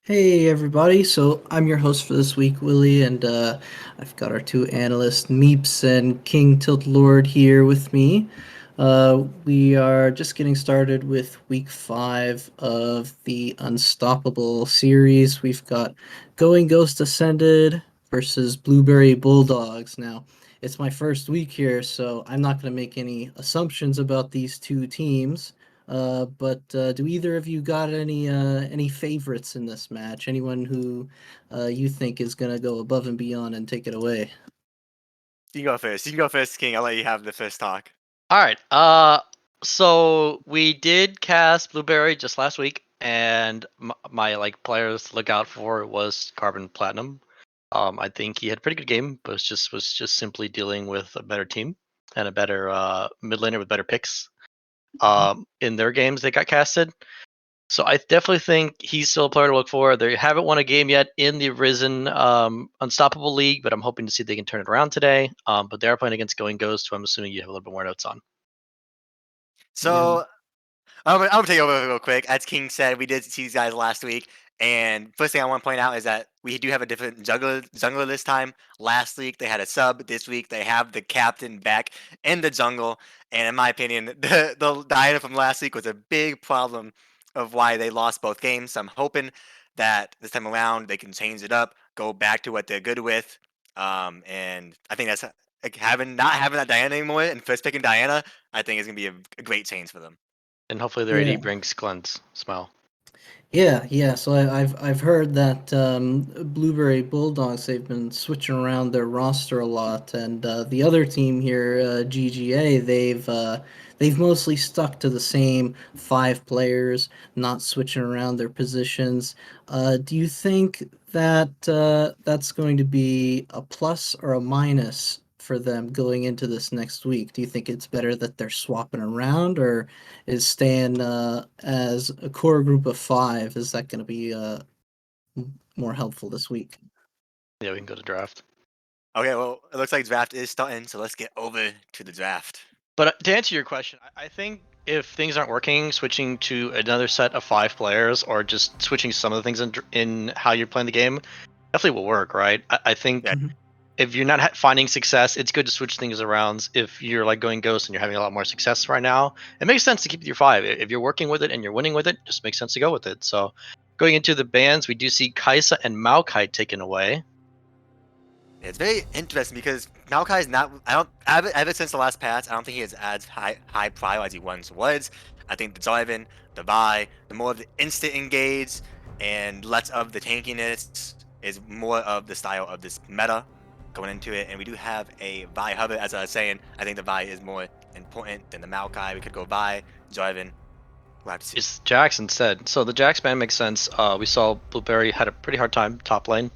Hey everybody, so I'm your host for this week, Willie, and I've got our two analysts, Meeps and King Tilt Lord, here with me. We are just getting started with week 5 of the Unstoppable series. We've got Going Ghost Ascended versus Blueberry Bulldogs. Now, it's my first week here, so I'm not going to make any assumptions about these two teams. But do either of you got any favorites in this match? Anyone who you think is gonna go above and beyond and take it away? You can go first. You can go first, King. I'll let you have the first talk. All right. So we did cast Blueberry just last week, and my like players to look out for was Carbon Platinum. I think he had a pretty good game, but was just simply dealing with a better team and a better mid laner with better picks. Mhm. In their games they got casted. So I definitely think he's still a player to look for. They haven't won a game yet in the Risen Unstoppable League, but I'm hoping to see if they can turn it around today. But they are playing against Going Ghost, who I'm assuming you have a little bit more notes on. Yeah, So I'm gonna take over real quick. As King said, we did see these guys last week, and first thing I want to point out is that we do have a different jungler this time. Last week they had a sub. This week they have the captain back in the jungle, and in my opinion, the item from last week was a big problem of why they lost both games. So I'm hoping that this time around they can change it up, go back to what they're good with. And I think that's like having not having that Diana anymore and first picking Diana, I think is gonna be a great change for them. And hopefully their yeah. AD brings Cleanse Smile. Yeah. So I've heard that Blueberry Bulldogs, they've been switching around their roster a lot, and the other team here, GGA, they've mostly stuck to the same 5 players, not switching around their positions. Do you think that that's going to be a plus or a minus for them going into this next week? Do you think it's better that they're swapping around, or is staying as a core group of 5? Is that going to be more helpful this week? Yeah, we can go to draft. Okay, well, it looks like draft is starting, so let's get over to the draft. But to answer your question, I think if things aren't working, switching to another set of 5 players or just switching some of the things in how you're playing the game definitely will work, right? I think Yeah, Mhm. if you're not finding success, it's good to switch things around. If you're like going ghost and you're having a lot more success right now, it makes sense to keep with your 5. If you're working with it and you're winning with it, it just makes sense to go with it. So going into the bans, we do see Kaisa and Maokai taken away. it's very interesting because Maokai is not. I don't ever since the last patch. I don't think he is as high prio as he once was. I think the Jarvan, the Vi, the more of the instant engage and less of the tankiness is more of the style of this meta going into it. And we do have a Vi hover, as I was saying. I think the Vi is more important than the Maokai. We could go Vi, Jarvan. We'll have to see. It's Jax instead. So the Jax ban makes sense. We saw Blueberry had a pretty hard time top lane.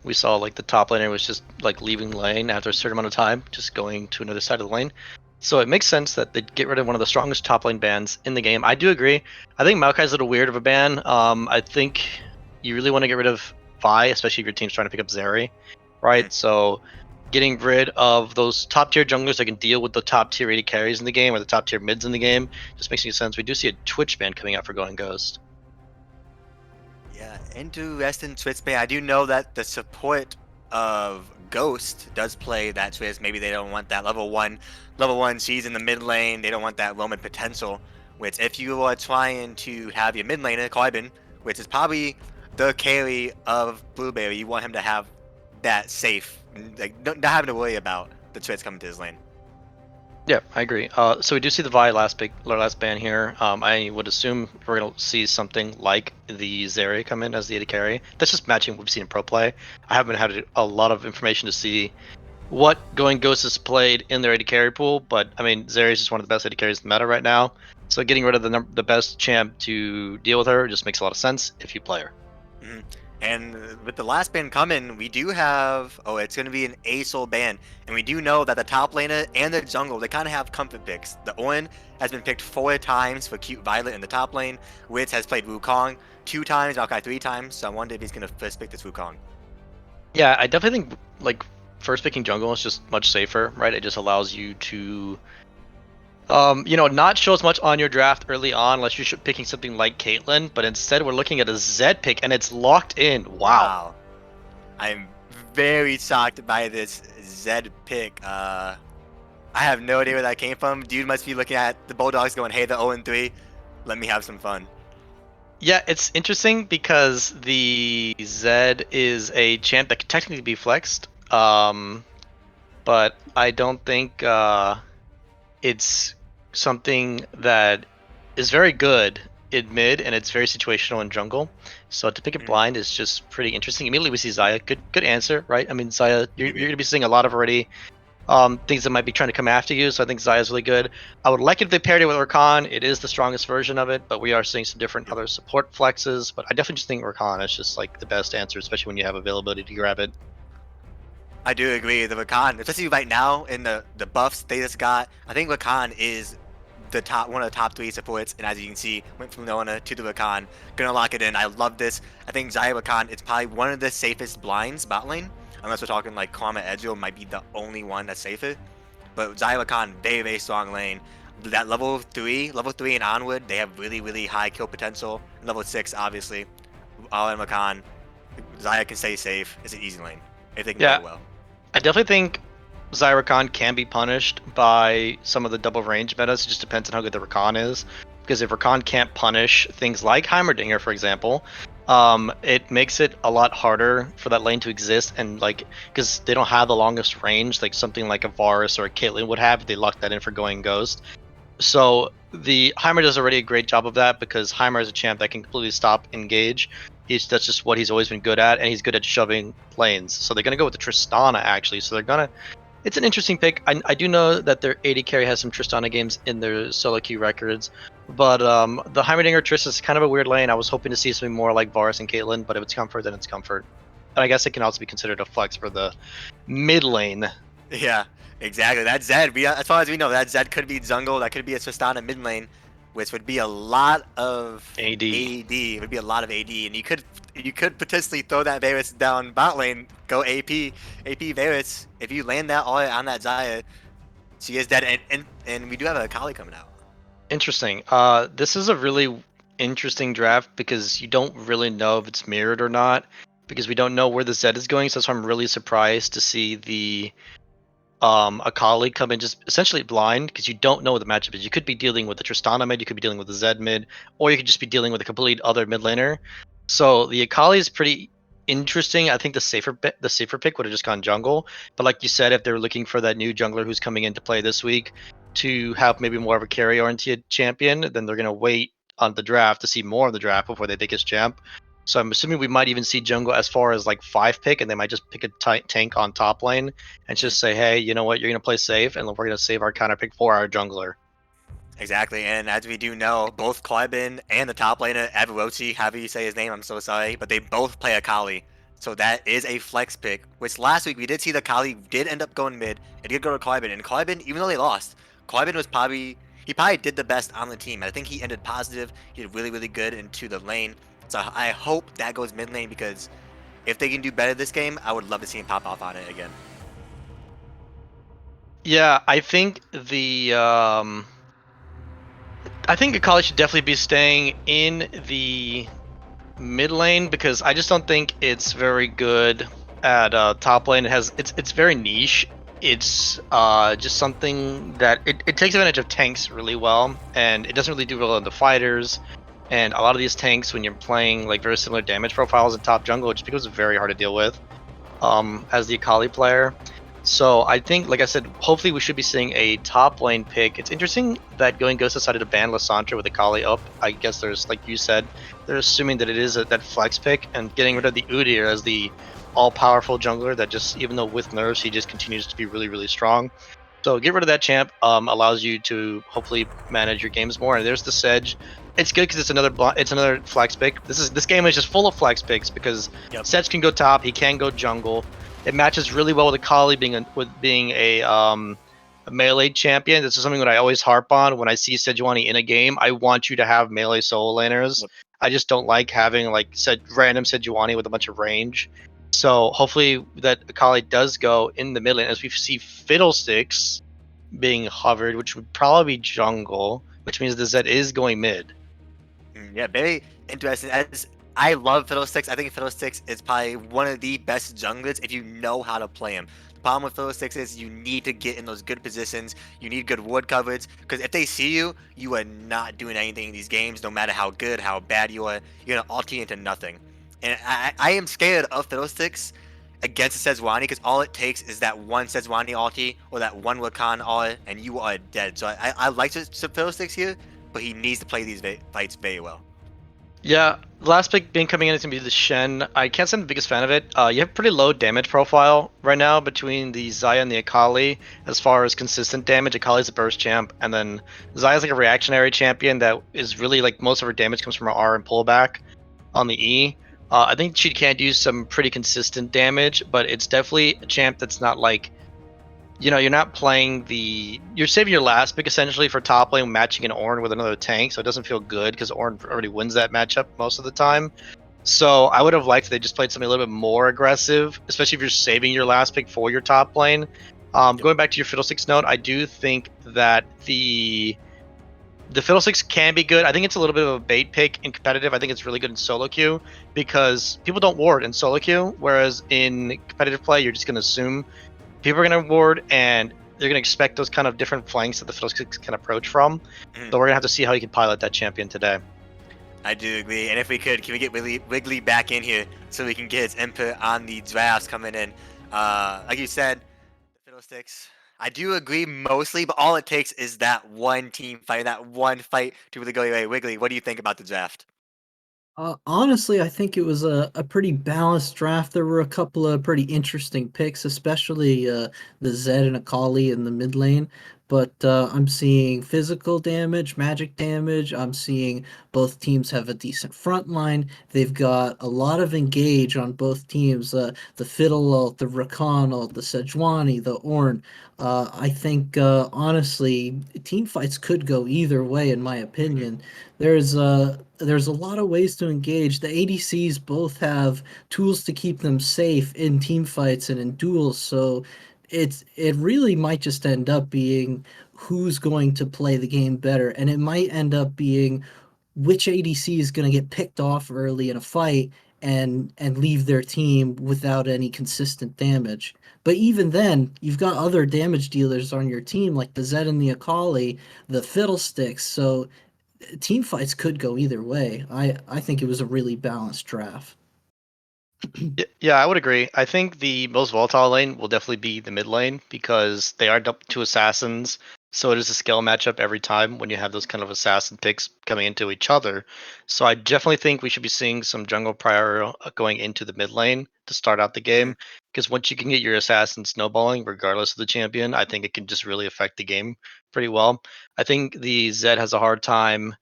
We saw like the top laner was just like leaving lane after a certain amount of time, just going to another side of the lane. So it makes sense that they'd get rid of one of the strongest top lane bans in the game. I do agree. I think Maokai's a little weird of a ban. I think you really want to get rid of Vi, especially if your team's trying to pick up Zeri, Mhm. right? So getting rid of those top tier junglers that can deal with the top tier AD carries in the game or the top tier mids in the game just makes sense. We do see a Twitch ban coming out for going Ghost. Yeah, interesting twist ban. I do know that the support of Ghost does play that twist. Maybe they don't want that level one. She's in the mid lane. They don't want that Roman potential. Which, if you are trying to have your mid laner Carbon, which is probably the carry of Blueberry, you want him to have that safe, like not having to worry about the twist coming to his lane. Yeah, I agree. So we do see the Vi last ban here. I would assume we're gonna see something like the Zeri come in as the AD carry. That's just matching what we've seen in pro play. I haven't had a lot of information to see what Going Ghost has played in their AD carry pool, but I mean Zeri is just one of the best AD carries in the meta right now. So getting rid of the best champ to deal with her just makes a lot of sense if you play her. Mhm. And with the last ban coming, we do have. Oh, it's going to be an ASOL ban. And we do know that the top laner and the jungle, they kind of have comfort picks. The Owen has been picked 4 times for Cute Violet in the top lane. Witz has played Wukong 2 times, Maokai 3 times. So I wonder if he's going to first pick this Wukong. Yeah, I definitely think like first picking jungle is just much safer, right? It just allows you to Not show as much on your draft early on unless you're picking something like Caitlyn, but instead we're looking at a Zed pick and it's locked in. Wow. I'm very shocked by this Zed pick. I have no idea where that came from. Dude must be looking at the Bulldogs going, hey, the 0-3. Let me have some fun. Yeah, it's interesting because the Zed is a champ that could technically be flexed. But I don't think it's something that is very good in mid, and it's very situational in jungle. So to pick it blind is just pretty interesting. Immediately we see Xayah. Good answer, right? I mean, Xayah, you're going to be seeing a lot of already things that might be trying to come after you. So I think Xayah is really good. I would like it if they paired it with Rakan. It is the strongest version of it, but we are seeing some different other support flexes. But I definitely just think Rakan is just like the best answer, especially when you have availability to grab it. I do agree. The Rakan, especially right now in the buffs they just got, I think Rakan is one of the top 3 supports, and as you can see, went from Leona to the Rakan. Gonna lock it in. I love this. I think Xayah Rakan, it's probably one of the safest blinds bot lane, unless we're talking like Karma Ezreal might be the only one that's safer. But Xayah Rakan, very, very strong lane. That level 3 and onward, they have really, really high kill potential. Level 6, obviously. All in Rakan, Xayah can stay safe. It's an easy lane if they can play it well. I definitely think Xayah Rakan can be punished by some of the double range metas. It just depends on how good the Rakan is. Because if Rakan can't punish things like Heimerdinger, for example, it makes it a lot harder for that lane to exist. And like, because they don't have the longest range, like something like a Varus or a Caitlyn would have, they lock that in for going Ghost. So the Heimer does already a great job of that because Heimer is a champ that can completely stop engage. That's just what he's always been good at, and he's good at shoving lanes. So they're gonna go with the Tristana actually. So they're gonna. It's an interesting pick. I do know that their AD carry has some Tristana games in their solo queue records, but the Heimerdinger Trist is kind of a weird lane. I was hoping to see something more like Varus and Caitlyn, but if it's comfort, then it's comfort. And I guess it can also be considered a flex for the mid lane. Yeah, exactly. That Zed, as far as we know, that Zed could be jungle. That could be a Tristana mid lane, which would be a lot of AD. It would be a lot of AD, and you could potentially throw that Varus down bot lane, go AP Varus. If you land that all on that Xayah, she is dead, and we do have a Kali coming out. Interesting. This is a really interesting draft because you don't really know if it's mirrored or not because we don't know where the Zed is going. So that's why I'm really surprised to see the Akali come in just essentially blind because you don't know what the matchup is. You could be dealing with the Tristana mid, you could be dealing with the Zed mid, or you could just be dealing with a complete other mid laner. So the Akali is pretty interesting. I think the safer pick would have just gone jungle. But like you said, if they're looking for that new jungler who's coming into play this week to have maybe more of a carry oriented champion, then they're gonna wait on the draft to see more of the draft before they pick his champ. So I'm assuming we might even see jungle as far as like 5 pick, and they might just pick a tank on top lane and just say, hey, you know what, you're gonna play safe, and we're gonna save our counter pick for our jungler. Exactly, and as we do know, both Klebin and the top laner, Avarochi, however you say his name, I'm so sorry, but they both play Akali. So that is a flex pick, which last week we did see the Akali did end up going mid. It did go to Klebin, and Klebin, even though they lost, Klebin was he probably did the best on the team. I think he ended positive. He did really, really good into the lane. So I hope that goes mid lane because if they can do better this game, I would love to see him pop off on it again. Yeah, I think I think Akali should definitely be staying in the mid lane because I just don't think it's very good at top lane. It's very niche. It's just something that it takes advantage of tanks really well, and it doesn't really do well in the fighters. And a lot of these tanks, when you're playing like very similar damage profiles in top jungle, it just becomes very hard to deal with as the Akali player. So I think, like I said, hopefully we should be seeing a top lane pick. It's interesting that Going Ghost decided to ban Lissandra with Akali up. I guess there's, like you said, they're assuming that it is that flex pick and getting rid of the Udyr as the all-powerful jungler that just, even though with nerfs, he just continues to be really, really strong. So get rid of that champ allows you to hopefully manage your games more. And there's the Sedge. It's good because it's another flex pick. This game is just full of flex picks because Sedge can go top, he can go jungle. It matches really well with Akali being a melee champion. This is something that I always harp on when I see Sejuani in a game. I want you to have melee solo laners. I just don't like having like random Sejuani with a bunch of range. So hopefully that Akali does go in the mid lane as we see Fiddlesticks being hovered, which would probably be jungle, which means the Zed is going mid. Yeah, very interesting. As I love Fiddlesticks. I think Fiddlesticks is probably one of the best junglers if you know how to play him. The problem with Fiddlesticks is you need to get in those good positions. You need good ward coverage because if they see you, you are not doing anything in these games. No matter how good, how bad you are, you're gonna ulti into nothing. And I am scared of Fiddlesticks against a Sejuani because all it takes is that one Sejuani ulti or that one Rakan ult and you are dead. So I like Fiddlesticks here, but he needs to play these fights very well. Yeah, the last pick being coming in is gonna be the Shen. I can't say I'm the biggest fan of it. You have pretty low damage profile right now between the Xayah and the Akali as far as consistent damage. Akali's a burst champ, and then Xayah's like a reactionary champion that is really like most of her damage comes from her R and pullback on the E. I think she can do some pretty consistent damage, but it's definitely a champ that's not like, you're not playing you're saving your last pick essentially for top lane, matching an Ornn with another tank, so it doesn't feel good because Ornn already wins that matchup most of the time. So I would have liked if they just played something a little bit more aggressive, especially if you're saving your last pick for your top lane. Going back to your Fiddlesticks note, I do think that the Fiddlesticks can be good. I think it's a little bit of a bait pick in competitive. I think it's really good in solo queue because people don't ward in solo queue, whereas in competitive play, you're just going to assume people are going to ward and they're going to expect those kind of different flanks that the Fiddlesticks can approach from. Mhm. So we're going to have to see how you can pilot that champion today. I do agree. And if we could, can we get Wiggly back in here so we can get his input on the drafts coming in? Like you said, the Fiddlesticks. I do agree mostly, but all it takes is that one team fight, that one fight to really go away. Wiggly, what do you think about the draft? Honestly, I think it was a pretty balanced draft. There were a couple of pretty interesting picks, especially the Zed and Akali in the mid lane. But I'm seeing physical damage, magic damage. I'm seeing both teams have a decent front line. They've got a lot of engage on both teams. The Fiddle ult, the Rakan ult, the Sejuani, the Ornn. I think honestly, team fights could go either way, in my Mhm. opinion. There's a lot of ways to engage. The ADCs both have tools to keep them safe in team fights and in duels, so it really might just end up being who's going to play the game better, and it might end up being which ADC is going to get picked off early in a fight and leave their team without any consistent damage. But even then, you've got other damage dealers on your team like the Zed and the Akali, the Fiddlesticks, so team fights could go either way. I think it was a really balanced draft. Yeah, I would agree. I think the most volatile lane will definitely be the mid lane because they are two assassins. So it is a skill matchup every time when you have those kind of assassin picks coming into each other. So I definitely think we should be seeing some jungle prior going into the mid lane to start out the Mhm. game. Because once you can get your assassin snowballing, regardless of the champion, I think it can just really affect the game pretty well. I think the Zed has a hard time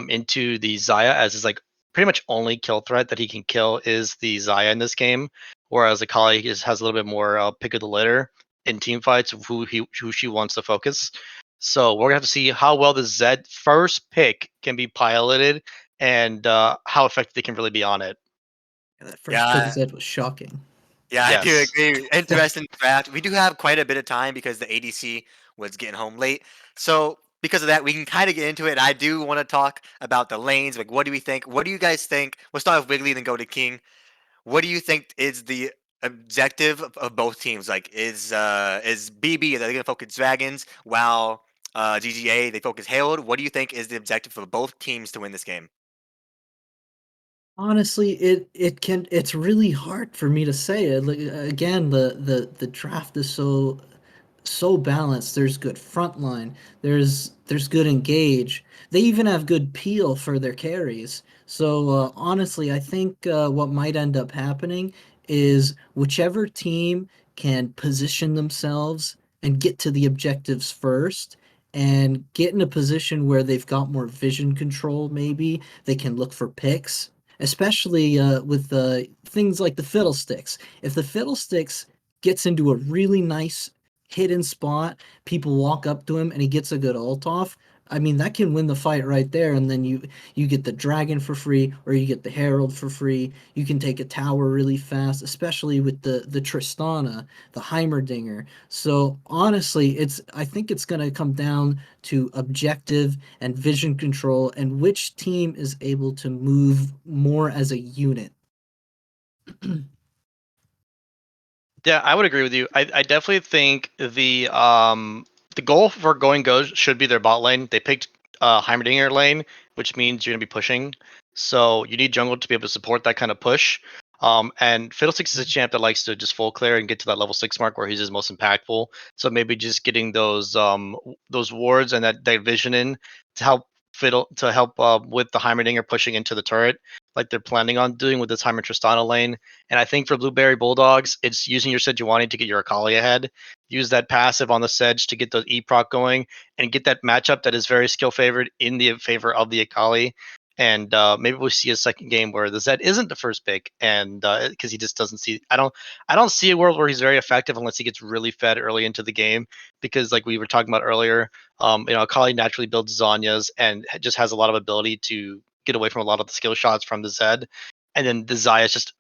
into the Xayah as his like pretty much only kill threat that he can kill is the Xayah in this game, whereas Akali has a little bit more pick of the litter in team fights of who she wants to focus. So we're gonna have to see how well the Zed first pick can be piloted and how effective they can really be on it. Yeah, that first pick Yeah, Zed was shocking. yeah, I do Yes. agree. Interesting draft. We do have quite a bit of time because the ADC was getting home late. So because of that, we can kind of get into it. I do want to talk about the lanes. Like, what do we think? What do you guys think? We'll start with Wiggly, then go to King. What do you think is the objective of both teams? Like, is BB, are they gonna focus Dragons while GGA they focus Herald? What do you think is the objective for both teams to win this game? Honestly, it's really hard for me to say it. Like, again, the draft is so balanced. There's good front line. There's good engage. They even have good peel for their carries. So honestly, I think what might end up happening is whichever team can position themselves and get to the objectives first and get in a position where they've got more vision control, maybe they can look for picks, especially with things like the fiddlesticks. If the fiddlesticks gets into a really nice hidden spot, people walk up to him and he gets a good ult off, I mean, that can win the fight right there, and then you get the dragon for free, or you get the herald for free. You can take a tower really fast, especially with the Tristana, the Heimerdinger. So honestly, it's I think it's going to come down to objective and vision control, and which team is able to move more as a unit. Yeah, I would agree with you. I definitely think the goal for going goes should be their bot lane. They picked Heimerdinger lane, which means you're gonna be pushing. So you need jungle to be able to support that kind of push. And Fiddlesticks is a champ that likes to just full clear and get to that level 6 mark where he's his most impactful. So maybe just getting those wards and that vision in to help with the Heimerdinger pushing into the turret like they're planning on doing with this Heimer Tristana lane. And I think for Blueberry Bulldogs, it's using your Sejuani to get your Akali ahead. Use that passive on the Sedge to get the E-proc going and get that matchup that is very skill favored in the favor of the Akali. And maybe we'll see a second game where the Zed isn't the first pick, and because he just doesn't see. I don't see a world where he's very effective unless he gets really fed early into the game. Because like we were talking about earlier, Akali naturally builds Zanyas and just has a lot of ability to get away from a lot of the skill shots from the Zed. And then the Zaya is just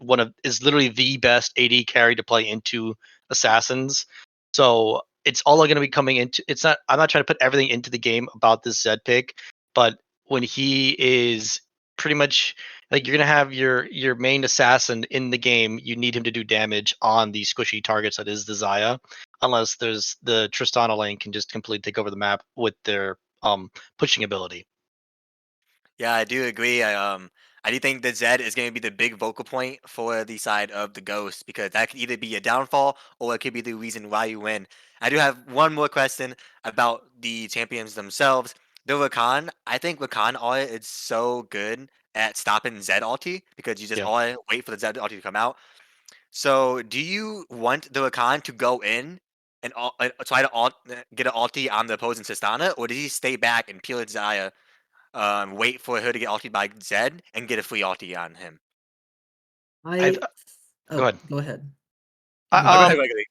is literally the best AD carry to play into assassins. So it's all going to be coming into. It's not. I'm not trying to put everything into the game about this Zed pick, but when he is pretty much like you're gonna have your main assassin in the game, you need him to do damage on the squishy targets that is the Zaya, unless there's the Tristana lane can just completely take over the map with their pushing ability. Yeah, I do agree. I do think that Zed is going to be the big vocal point for the side of the Ghost because that could either be a downfall or it could be the reason why you win. I do have one more question about the champions themselves. The Rakan, I think Rakan ult is so good at stopping Zed ulti because you just Yeah. all wait for the Zed ulti to come out. So, do you want the Rakan to go in and try to get an ulti on the opposing Sistana, or does he stay back and peel his Zaya? Wait for her to get ulted by Zed and get a free ulti on him. I've I Go oh, ahead. go ahead. You I, Oh, go go. ahead, Wiggly.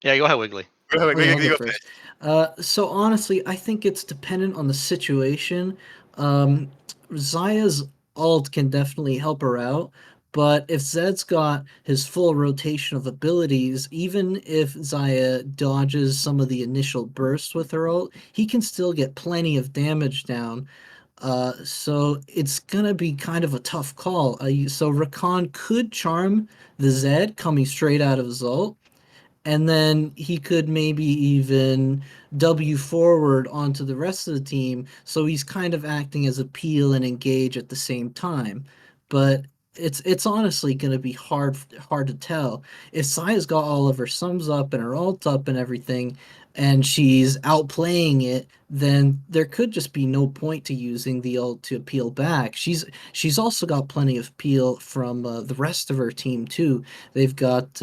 yeah, go ahead, Wiggly. Go ahead, Okay, I'll Wiggly, go go first. first. So honestly, I think it's dependent on the situation. Um, Zaya's ult can definitely help her out, but if Zed's got his full rotation of abilities, even if Zaya dodges some of the initial bursts with her ult, he can still get plenty of damage down. So it's gonna be kind of a tough call. So Rakan could charm the Zed coming straight out of his ult, and then he could maybe even W forward onto the rest of the team. So he's kind of acting as a peel and engage at the same time. But it's honestly going to be hard to tell. If Saya's got all of her sums up and her ult up and everything, and she's outplaying it, then there could just be no point to using the ult to peel back. She's also got plenty of peel from the rest of her team too. They've got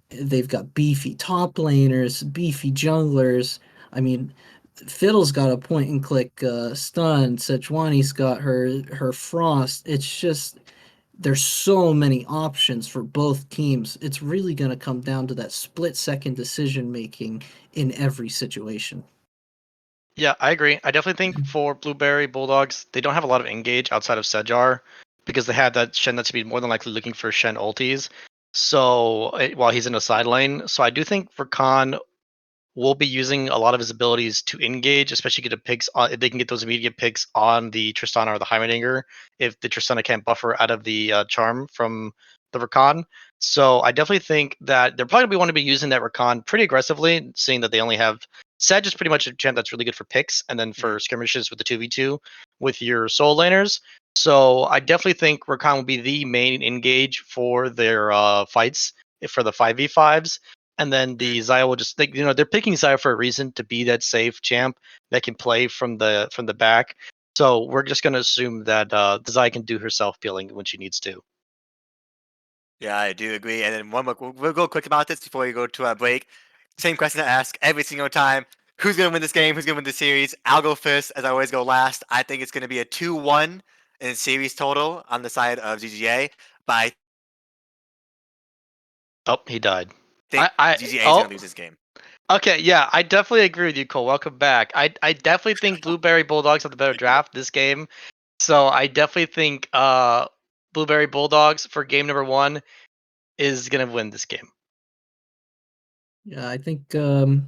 they've got beefy top laners, beefy junglers. I mean, Fiddle's got a point and click stun. Sejuani's got her frost. It's just there's so many options for both teams. It's really going to come down to that split second decision making in every situation. Yeah, I agree. I definitely think for Blueberry Bulldogs, they don't have a lot of engage outside of Sejar because they have that Shen that's be more than likely looking for Shen ultis. So while he's in a side lane, so I do think for Khan will be using a lot of his abilities to engage, especially get a picks on if they can get those immediate picks on the Tristana or the Heimerdinger if the Tristana can't buffer out of the charm from the Rakan. So I definitely think that they're probably want to be using that Rakan pretty aggressively, seeing that they only have Sedge is pretty much a champ that's really good for picks, and then for Mhm. skirmishes with the 2v2 with your soul laners. So I definitely think Rakan will be the main engage for their fights for the 5v5s, and then the Zaya will just think, they're picking Zaya for a reason to be that safe champ that can play from the back. So we're just gonna assume that the Zaya can do herself peeling when she needs to. Yeah, I do agree. And then one more, we'll go quick about this before we go to our break. Same question I ask every single time. Who's going to win this game? Who's going to win the series? I'll go first, as I always go last. I think it's going to be a 2-1 in series total on the side of GGA, but I Oh, he died. think I GGA is going oh to lose this game. Okay, yeah, I definitely agree with you, Cole. Welcome back. I definitely think Blueberry Bulldogs have the better draft this game. So I definitely think Blueberry Bulldogs for game number 1 is gonna win this game. Yeah, I think that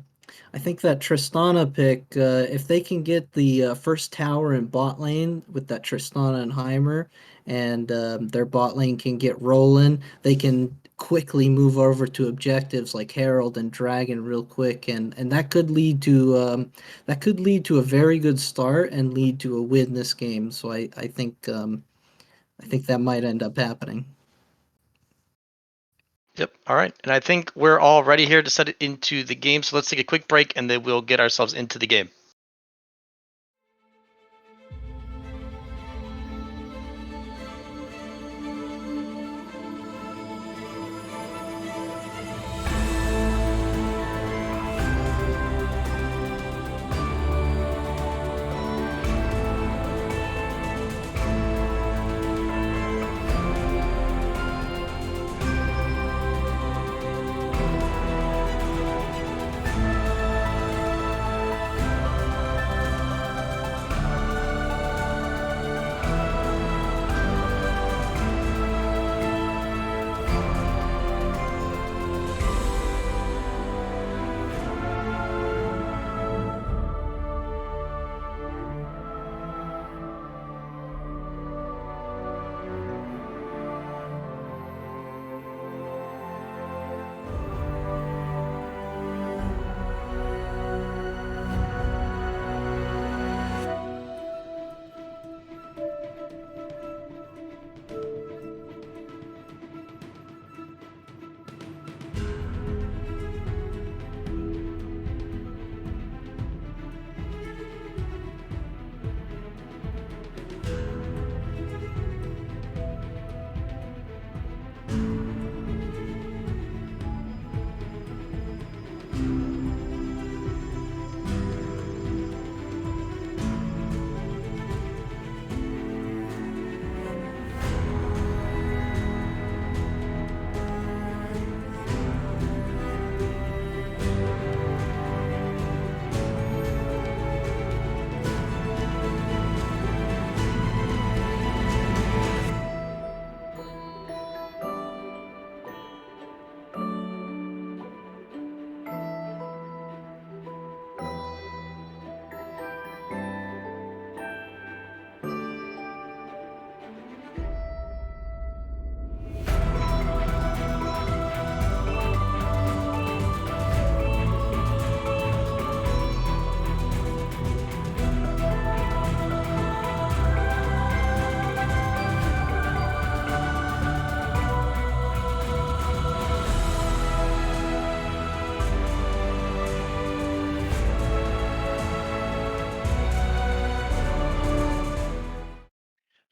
Tristana pick, if they can get the first tower in bot lane with that Tristana and Heimer, and their bot lane can get rolling, they can quickly move over to objectives like Herald and Dragon real quick, and that could lead to a very good start and lead to a win this game. So I think that might end up happening. Yep. All right. And I think we're all ready here to set it into the game. So let's take a quick break and then we'll get ourselves into the game.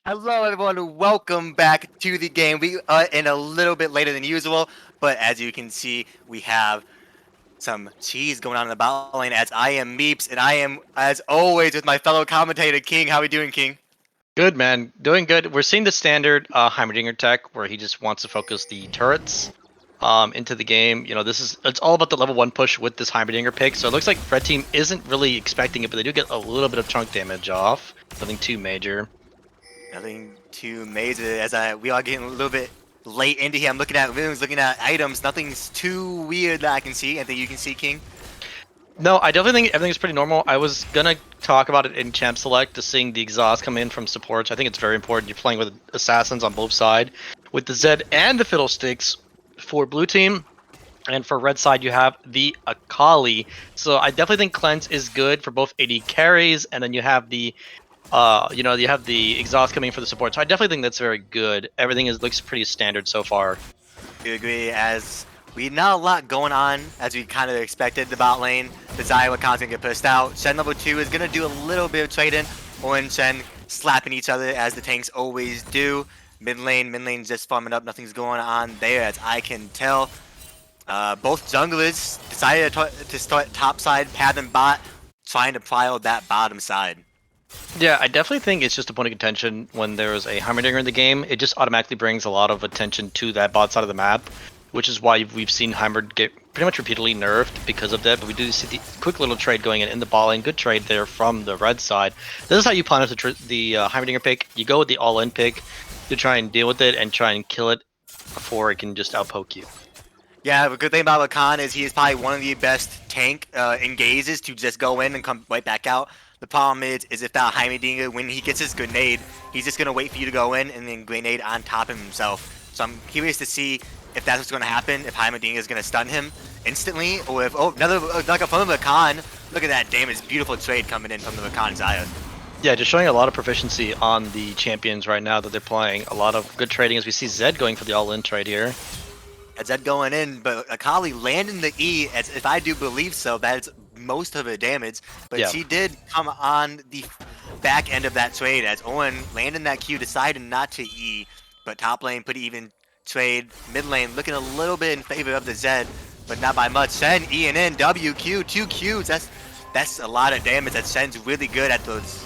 Hello, everyone. Welcome back to the game. We are in a little bit later than usual, but as you can see, we have some cheese going on in the bot lane as I am Meeps, and I am, as always, with my fellow commentator, King. How we doing, King? Good, man. Doing good. We're seeing the standard Heimerdinger tech where he just wants to focus the turrets into the game. You know, it's all about the level 1 push with this Heimerdinger pick. So it looks like Red Team isn't really expecting it, but they do get a little bit of chunk damage off. Nothing too major. Nothing too major, as we are getting a little bit late into here. I'm looking at rooms, looking at items. Nothing's too weird that I can see. Anything you can see, King? No, I definitely think everything's pretty normal. I was gonna talk about it in Champ Select, just seeing the exhaust come in from supports. I think it's very important. You're playing with assassins on both sides, with the Zed and the Fiddlesticks for blue team, and for red side you have the Akali. So I definitely think cleanse is good for both AD carries, and then you have the you have the exhaust coming for the support. So I definitely think that's very good. Everything looks pretty standard so far. I agree, as we not a lot going on as we kind of expected the bot lane. The Zywa gonna get pushed out. Shen level 2 is going to do a little bit of trading. Owen Shen slapping each other as the tanks always do. Mid lane just farming up. Nothing's going on there as I can tell. Both junglers decided to start top side, path and bot, trying to pile that bottom side. Yeah, I definitely think it's just a point of contention when there's a Heimerdinger in the game. It just automatically brings a lot of attention to that bot side of the map. which is why we've seen Heimer get pretty much repeatedly nerfed because of that. But we do see the quick little trade going in the ball lane. Good trade there from the red side. This is how you punish the Heimerdinger pick. You go with the all-in pick to try and deal with it and try and kill it before it can just outpoke you. Yeah, the good thing about Lacan is he is probably one of the best tank engages to just go in and come right back out. The problem is if that Heimerdinger, when he gets his grenade, he's just going to wait for you to go in and then grenade on top of himself. So I'm curious to see if that's what's going to happen, if Heimerdinger is going to stun him instantly, or if, another, like a from the Lacan. Look at that damage, beautiful trade coming in from the Lacan Zaya. Yeah, just showing a lot of proficiency on the champions right now that they're playing. A lot of good trading as we see Zed going for the all-in trade here. Zed going in, but Akali landing the E, as if I do believe so, that's most of the damage. But Yeah. she did come on the back end of that trade as Owen landing that Q, decided not to E, but top lane pretty even trade. Mid lane looking a little bit in favor of the Zed, but not by much. Sen E and N, W, Q, 2 Qs. That's a lot of damage. That Sen's really good at those.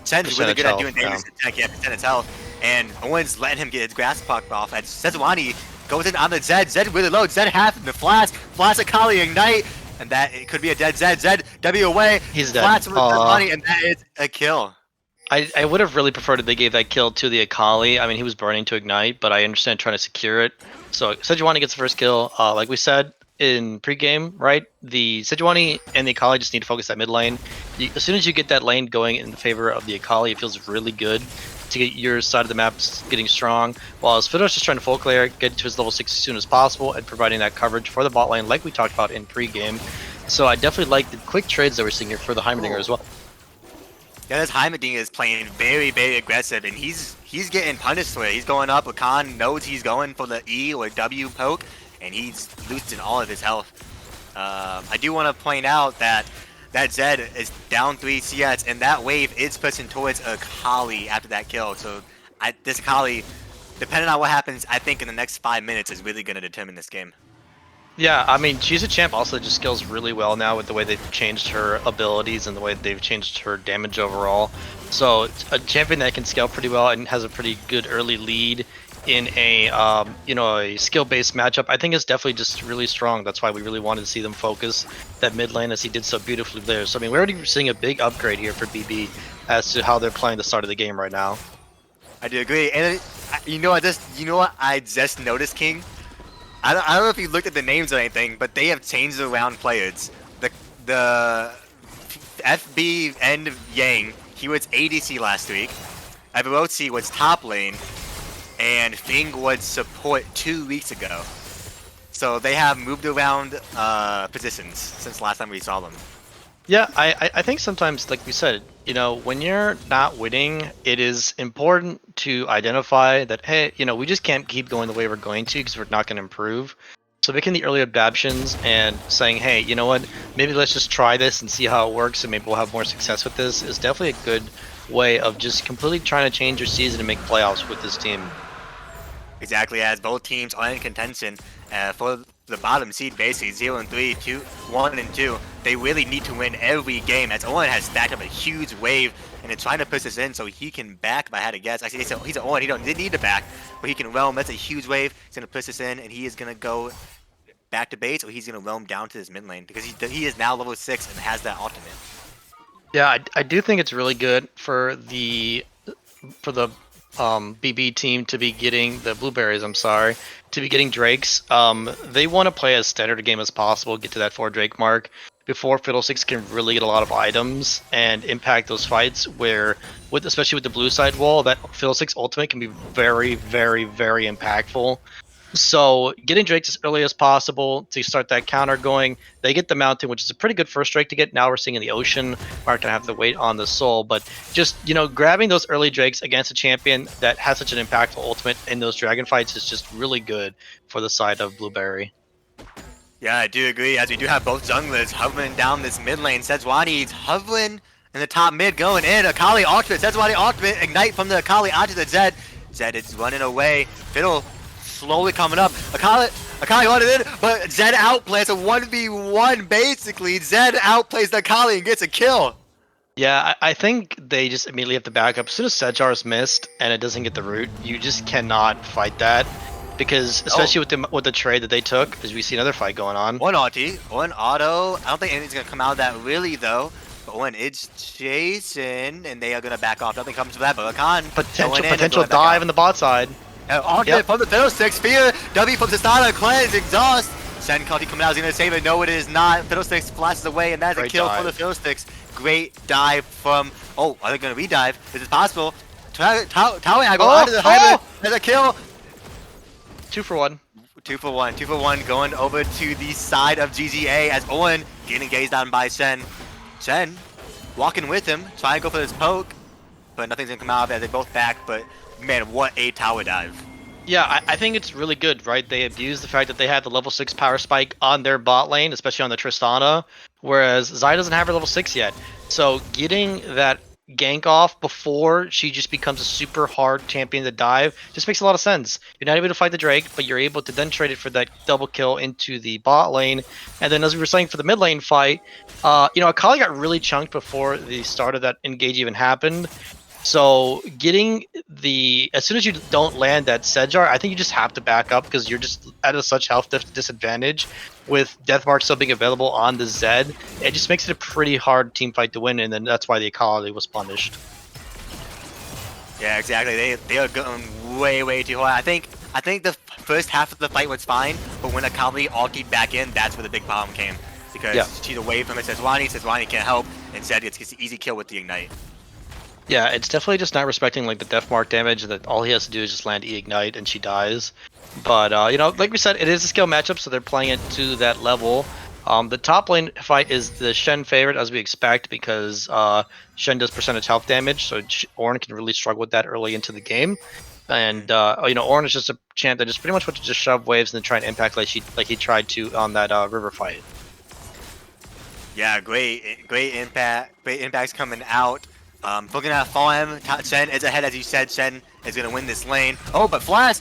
Sen's really good at doing damage to tech, yeah, percentage health. And Owen's letting him get his grass puck off. As Sejuani goes in on the Zed. Zed really low. Zed half in the flash. Flash Akali ignite. And that it could be a dead Zed. Zed W away. He's dead. Flash with Sejuani, and that is a kill. I would have really preferred if they gave that kill to the Akali. I mean, he was burning to ignite, but I understand trying to secure it. So Sejuani gets the first kill. Like we said in pregame, right? The Sejuani and the Akali just need to focus that mid lane. As soon as you get that lane going in favor of the Akali, it feels really good to get your side of the map getting strong. While Fiddler's just trying to full clear, get to his level 6 as soon as possible, and providing that coverage for the bot lane, like we talked about in pregame. So I definitely like the quick trades that we're seeing here for the Heimerdinger as well. Yeah, this Heimerdinger is playing very, very aggressive, and he's getting punished for it. He's going up. Lacan knows he's going for the E or W poke, and he's losing all of his health. I do want to point out that Zed is down 3 CS, and that wave is pushing towards Akali after that kill. So this Akali, depending on what happens, I think in the next 5 minutes is really going to determine this game. Yeah, I mean, she's a champ also just skills really well now with the way they've changed her abilities and the way they've changed her damage overall. So it's a champion that can scale pretty well and has a pretty good early lead in a a skill-based matchup. I think it's definitely just really strong. That's why we really wanted to see them focus that mid lane as he did so beautifully there. So I mean, we're already seeing a big upgrade here for BB as to how they're playing the start of the game right now. I do agree, and you know what I just noticed, King. I don't know if you looked at the names or anything, but they have changed around players. The FB and Yang, he was ADC last week. Everotzi was top lane, and Fing was support 2 weeks ago. So they have moved around positions since last time we saw them. Yeah, I think sometimes, like we said, when you're not winning, it is important to identify that, hey, we just can't keep going the way we're going to because we're not going to improve. So making the early adaptations and saying, hey, you know what, maybe let's just try this and see how it works and maybe we'll have more success with this is definitely a good way of just completely trying to change your season and make playoffs with this team. Exactly, as both teams are in contention for the bottom seed, basically 0 and 3, 1 and 2. They really need to win every game, as Owen has stacked up a huge wave and is trying to push this in so he can back, if I had to guess. Actually, he's an Owen, he didn't need to back, but he can realm. That's a huge wave. He's going to push this in, and he is going to go back to base, or he's going to realm down to his mid lane, because he is now level 6 and has that ultimate. Yeah, I do think it's really good for the BB team to be getting the blueberries. To be getting drakes. They want to play as standard a game as possible, get to that 4 drake mark before Fiddlesticks can really get a lot of items and impact those fights. Where, especially with the blue side wall, that Fiddlesticks ultimate can be very, very, very impactful. So getting drakes as early as possible to start that counter going. They get the mountain, which is a pretty good first drake to get. Now we're seeing in the ocean. We're not gonna have to wait on the soul, but just grabbing those early drakes against a champion that has such an impactful ultimate in those dragon fights is just really good for the side of Blueberry. Yeah, I do agree, as we do have both junglers hovering down this mid lane. Sejuani's hovering in the top mid, going in. Akali ultimate, Sejuani ultimate, ignite from the Akali onto the Zed. Zed is running away. Fiddle slowly coming up. Akali wanted in, but Zed outplays a 1v1 basically. Zed outplays the Akali and gets a kill. Yeah, I think they just immediately have to back up. As soon as Sejar's missed and it doesn't get the root, you just cannot fight that. because especially with the trade that they took, as we see another fight going on. One auto. I don't think anything's gonna come out of that really though. But when it's Jason, and they are gonna back off. Nothing comes to that. But Khan Potential dive in the bot side. Alternate from the Fiddlesticks. Fear. W from Sistana. Cleanse. Exhaust. Sen Conti coming out is gonna save it. No, it is not. Fiddlesticks flashes away, and that's a kill for the Fiddlesticks. Great dive from. Oh, are they gonna redive? Is it possible? Tower angle onto the hybrid. There's a kill. 2 for 1. 2 for 1. 2 for 1 going over to the side of GZA as Owen getting gazed down by Sen. Sen walking with him, trying to go for this poke, but nothing's gonna come out of it as they both back. But man, what a tower dive. Yeah, I think it's really good, right? They abused the fact that they had the level 6 power spike on their bot lane, especially on the Tristana, whereas Zai doesn't have her level 6 yet. So getting that gank off before she just becomes a super hard champion to dive just makes a lot of sense. You're not able to fight the Drake, but you're able to then trade it for that double kill into the bot lane. And then as we were saying for the mid lane fight, Akali got really chunked before the start of that engage even happened. So getting as soon as you don't land that Sedjar, I think you just have to back up because you're just at such health disadvantage with Deathmark still being available on the Zed. It just makes it a pretty hard team fight to win, and then that's why the Akali was punished. Yeah, exactly. They are going way too hard. I think the first half of the fight was fine, but when Akali ultied back in, that's where the big problem came. Because she's away from it. Sejuani can't help, and Zed gets the easy kill with the Ignite. Yeah, it's definitely just not respecting like the death mark damage, that all he has to do is just land E-Ignite and she dies. But like we said, it is a skill matchup, so they're playing it to that level. The top lane fight is the Shen favorite, as we expect, because Shen does percentage health damage, so Ornn can really struggle with that early into the game. And Ornn is just a champ that just pretty much wants to just shove waves and then try and impact like he tried to on that river fight. Yeah, great impact. Great impacts coming out. Looking at farm, Shen is ahead, as you said. Shen is going to win this lane. Oh, but Flash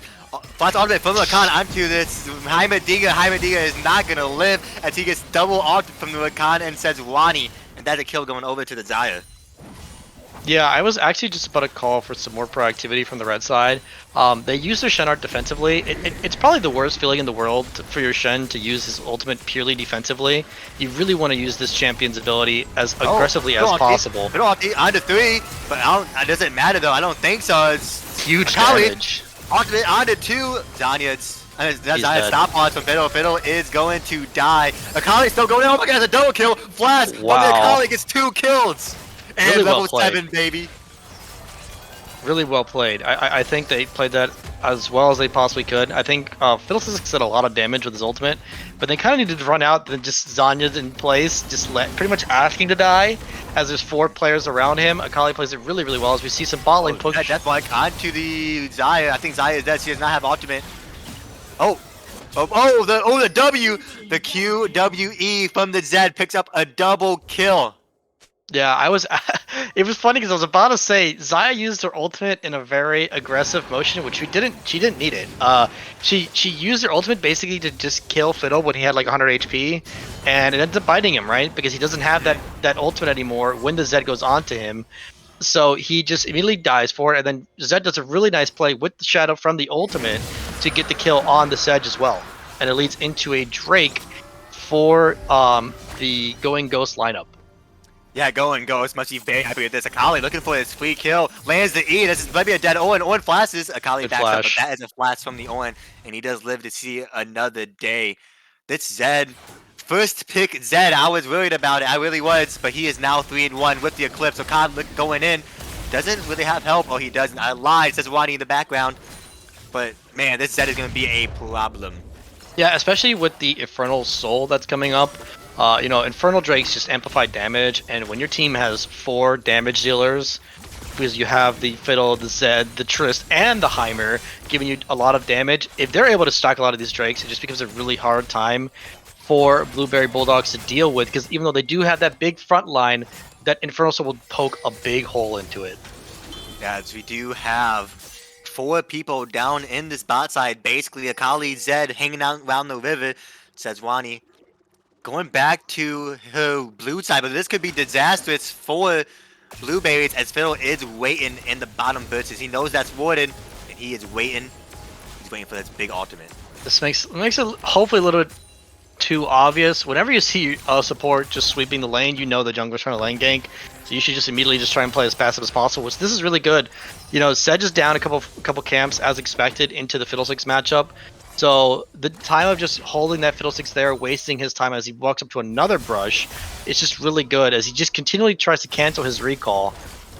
ultimate from Lacan onto this Heimerdinger. Heimerdinger is not going to live as he gets double ulted from the Lacan and says Wani. And that's a kill going over to the Zaya. Yeah, I was actually just about to call for some more proactivity from the red side. They use their Shen art defensively. It's probably the worst feeling in the world for your Shen to use his ultimate purely defensively. You really want to use this champion's ability as aggressively as possible. Onto 3, but it doesn't matter though. I don't think so. It's huge damage. Ultimate onto 2. Zanya's stop on from Fiddle. Fiddle is going to die. Akali still going. Oh my god, it's a double kill. Flash. Wow. Akali gets 2 kills. And really level well played. 7, baby. Really well played. I think they played that as well as they possibly could. I think Fiddlesticks did a lot of damage with his ultimate, but they kind of needed to run out and just Zanya's in place, just pretty much asking to die, as there's 4 players around him. Akali plays it really well as we see some bot lane push. That's like onto the Zaya. I think Zaya is dead. She does not have ultimate. The W. The QWE from the Zed picks up a double kill. Yeah, it was funny because I was about to say Zaya used her ultimate in a very aggressive motion, which she didn't need it. She used her ultimate basically to just kill Fiddle when he had like 100 HP, and it ends up biting him, right? Because he doesn't have that ultimate anymore when the Zed goes onto him. So he just immediately dies for it, and then Zed does a really nice play with the shadow from the ultimate to get the kill on the Sedge as well. And it leads into a Drake for the Going Ghost lineup. Yeah, Going Ghost must be very happy with this. Akali looking for his free kill. Lands the E. This is maybe a dead Owen. Owen flashes. Akali backs up, but that is a flash from the Owen. And he does live to see another day. This Zed. First pick Zed. I was worried about it. I really was. But he is now 3-1 with the Eclipse. So Khan going in. Doesn't really have help. Oh, he doesn't. I lied. Says Wani in the background. But, man, this Zed is going to be a problem. Yeah, especially with the Infernal Soul that's coming up. Infernal Drakes just amplify damage, and when your team has 4 damage dealers, because you have the Fiddle, the Zed, the Trist, and the Heimer giving you a lot of damage, if they're able to stack a lot of these Drakes, it just becomes a really hard time for Blueberry Bulldogs to deal with, because even though they do have that big front line, that Infernal Soul will poke a big hole into it. Yeah, we do have 4 people down in this bot side, basically Akali, Zed hanging out around the river, says Wani. Going back to her blue side, but this could be disastrous for Blueberries as Fiddle is waiting in the bottom versus he knows that's warded, and he is waiting. He's waiting for this big ultimate. This makes it hopefully a little bit too obvious. Whenever you see a support just sweeping the lane, you know the jungler's trying to lane gank. So you should just immediately just try and play as passive as possible, which this is really good. You know, Sedge is down a couple camps as expected into the Fiddlesticks matchup. So the time of just holding that Fiddlesticks there, wasting his time as he walks up to another brush, it's just really good as he just continually tries to cancel his recall.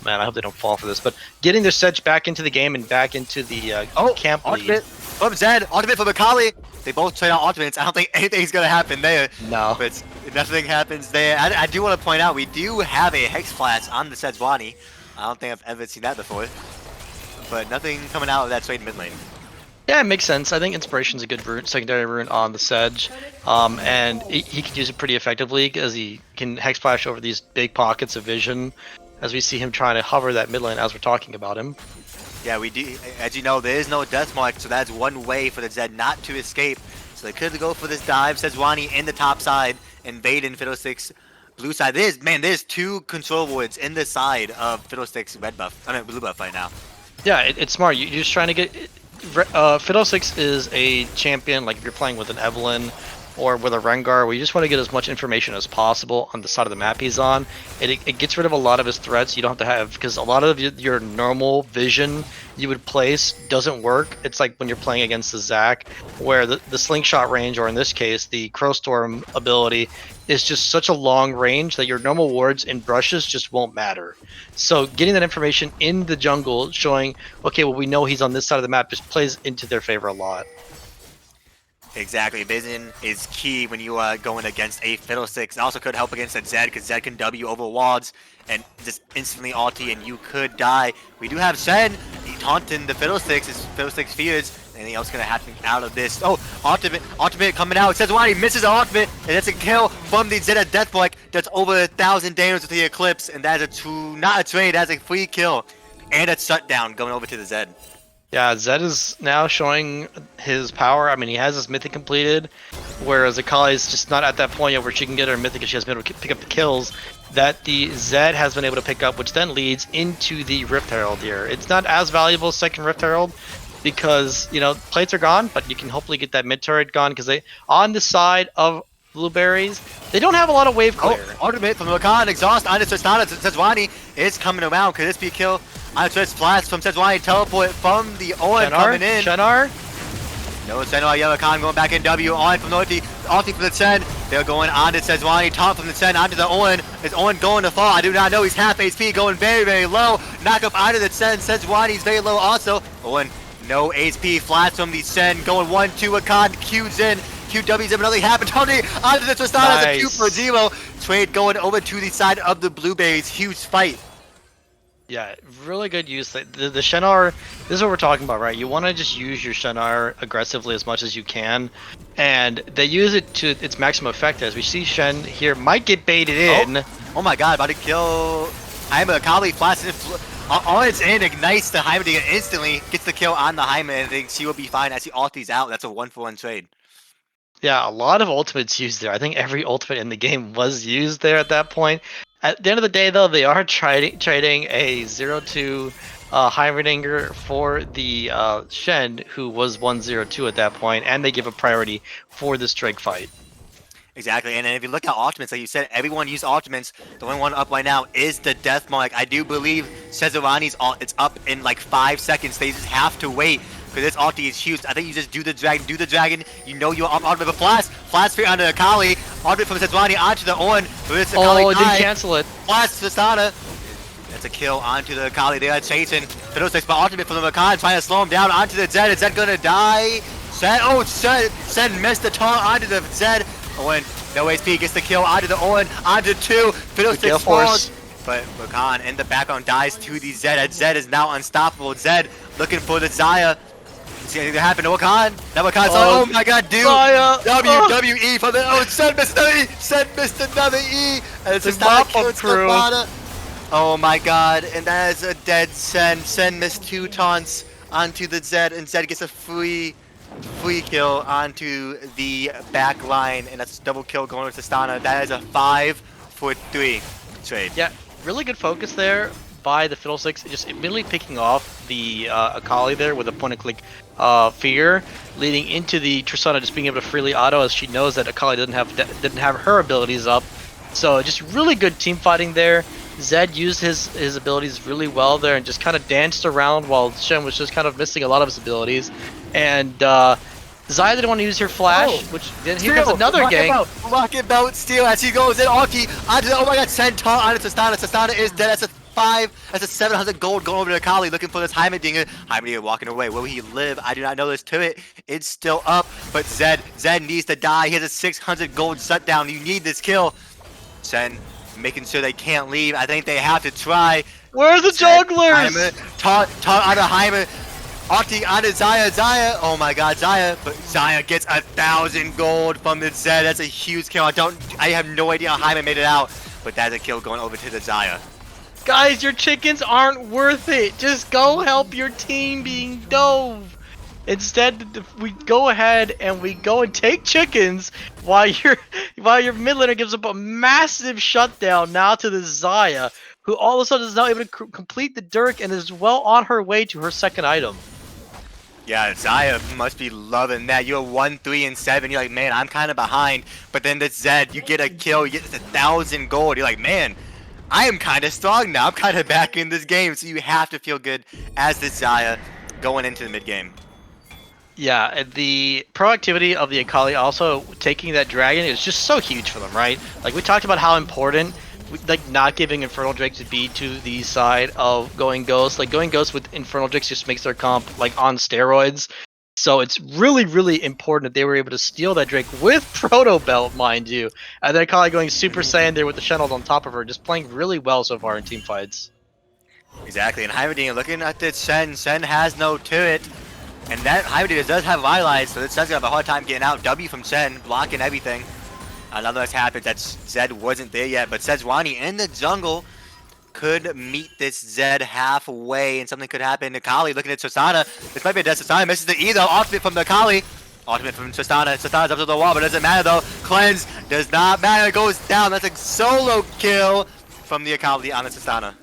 Man, I hope they don't fall for this, but getting their Sedge back into the game and back into the camp lead. Ultimate from Zed, ultimate from Akali. They both trade out ultimates. I don't think anything's gonna happen there. No. But nothing happens there. I do want to point out we do have a Hex Flash on the Sejuani. I don't think I've ever seen that before. But nothing coming out of that trade mid lane. Yeah, it makes sense. I think Inspiration's a good rune, secondary rune on the Sedge, and he can use it pretty effectively as he can Hex Flash over these big pockets of vision, as we see him trying to hover that mid lane as we're talking about him. Yeah, we do. As you know, there is no death mark, so that's one way for the Zed not to escape. So they could go for this dive. Sejuani in the top side, invading Fiddlesticks blue side. There's two control wards in the side of Fiddlesticks red buff. I mean blue buff right now. Yeah, it's smart. You're just trying to get. Fiddlesticks is a champion, like if you're playing with an Evelynn or with a Rengar, where you just want to get as much information as possible on the side of the map he's on. It gets rid of a lot of his threats. You don't have to have, because a lot of your normal vision you would place doesn't work. It's like when you're playing against the Zac, where the slingshot range, or in this case, the Crowstorm ability, is just such a long range that your normal wards and brushes just won't matter. So getting that information in the jungle, showing, okay, well, we know he's on this side of the map, just plays into their favor a lot. Exactly, vision is key when you are going against a Fiddlesticks. It also could help against a Zed, because Zed can W over walls and just instantly ulti and you could die. We do have Shen, he taunting the Fiddlesticks, his Fiddlesticks fears. Anything else gonna happen out of this? Oh, ultimate coming out. It says why he misses the ultimate, and that's a kill from the Zed Death Block. That's over 1,000 damage with the Eclipse, and that is not a trade, that's a free kill. And a shutdown going over to the Zed. Yeah, Zed is now showing his power. I mean, he has his mythic completed, whereas Akali is just not at that point yet where she can get her mythic and she has been able to pick up the kills that the Zed has been able to pick up, which then leads into the Rift Herald here. It's not as valuable as second Rift Herald because, you know, plates are gone, but you can hopefully get that mid turret gone because they, on the side of Blueberries, they don't have a lot of wave clear. Oh, ultimate from Rakan, exhaust on Tristana. Sejuani is coming around. Could this be a kill? On Twist Blast from Sejuani, teleport from the Owen coming in. Shenar? No, Senua Yellow going back in W, on from Northy, ulti from the Sen. They're going on to Sejuani, taunt from the Sen onto the Owen. Is Owen going to fall? I do not know, he's half HP, going very, very low. Knock up onto the Sen, Sejuani's very low also. Owen, no HP, flats from the Sen, going 1-2, Akan, Q's in. QW's in, nothing happened. Tony onto the Tristana, nice. It's a Q for 0. Trade going over to the side of the Blueberries, huge fight. Yeah, really good use. The Shenar, this is what we're talking about, right? You want to just use your Shenar aggressively as much as you can, and they use it to its maximum effect. As we see, Shen here might get baited in. Oh my god, about to kill Jaime. Akali flashes on its in, ignites the Jaime instantly, gets the kill on the Jaime, and I think she will be fine as he ultis out. That's a 1-for-1 trade. Yeah, a lot of ultimates used there. I think every ultimate in the game was used there at that point. At the end of the day, though, they are trading a 0-2 Heimerdinger for the Shen, who was 1-0-2 at that point, and they give a priority for this Drake fight. Exactly, and if you look at ultimates, like you said, everyone used ultimates. The only one up right now is the Death Mark. I do believe Sejuani's ult, it's up in like 5 seconds. They just have to wait. Because this ulti is huge. I think you just do the dragon, you know you're up onto the flash spear onto Akali, ultimate from Sejuani onto the Owen. Oh, it didn't cancel it. Flash Tristana. That's a kill onto the Akali. They are chasing Fiddlesticks, but ultimate from the Rakan, trying to slow him down onto the Zed. Is Zed gonna die? Zed missed the taunt onto the Zed. Owen, no HP, gets the kill onto the Owen, onto 2. Fiddlesticks falls. But Rakan in the background dies to the Zed. Zed is now unstoppable. Zed looking for the Xayah. See anything happen to Wakan? Now Wakan's oh my god, dude! WWE for the Sen missed another E! Sen missed another E! And it's a mop-up crew. Oh my god, and that is a dead Sen. Sen missed 2 taunts onto the Zed, and Zed gets a free kill onto the back line, and that's a double kill going to Tristana. That is a 5-for-3 trade. Yeah, really good focus there by the Fiddlesticks, just immediately picking off the Akali there with a point and click fear, leading into the Tristana just being able to freely auto as she knows that Akali didn't have her abilities up. So just really good team fighting there. Zed used his abilities really well there and just kind of danced around while Shen was just kind of missing a lot of his abilities. And Zaya didn't want to use her flash, which then here comes another gank. Rocket belt steal as he goes in. Arky onto the, oh my god, send taunt onto Tristana. Tristana is dead. That's a 5. That's a 700 gold going over to Akali looking for this Heimerdinger. Heimerdinger walking away. Will he live? I do not know this turret. It's still up, but Zed needs to die. He has a 600 gold shutdown. You need this kill. Sen making sure they can't leave. I think they have to try. Where's the jugglers? Heimer, taunt onto Heimer. Arky onto Zaya. Oh my god, Zaya. But Zaya gets 1,000 gold from the Zed. That's a huge kill. I have no idea how Heimer made it out. But that's a kill going over to the Zaya. Guys, your chickens aren't worth it. Just go help your team being dove. Instead, we go ahead and we go and take chickens while your mid laner gives up a massive shutdown now to the Zaya, who all of a sudden is now able to complete the Dirk and is well on her way to her second item. Yeah, Zaya must be loving that. You're 1, 3, and 7. You're like, man, I'm kind of behind. But then the Zed, you get a kill, you get 1,000 gold. You're like, man, I am kind of strong now. I'm kind of back in this game. So you have to feel good as the Zaya going into the mid game. Yeah, and the proactivity of the Akali also taking that dragon is just so huge for them, right? Like we talked about how important like not giving Infernal Drake to be to the side of going Ghost. Like going Ghost with Infernal Drakes just makes their comp like on steroids. So it's really, really important that they were able to steal that Drake with Proto Belt, mind you. And then Akali going Super Saiyan there with the Shenald on top of her, just playing really well so far in team fights. Exactly, and Heimerdinger looking at this Shen. Shen has no turret. And that Heimerdinger does have Light, so this Shen's gonna have a hard time getting out. W from Shen, blocking everything. Nonetheless happens that Zed wasn't there yet, but Sejuani in the jungle could meet this Zed halfway, and something could happen. Akali looking at Tristana. This might be a death. Tristana misses the E though. Ultimate from the Akali. Ultimate from Tristana. Tristana's up to the wall, but it doesn't matter though. Cleanse does not matter. It goes down. That's a solo kill from the Akali on the Tristana.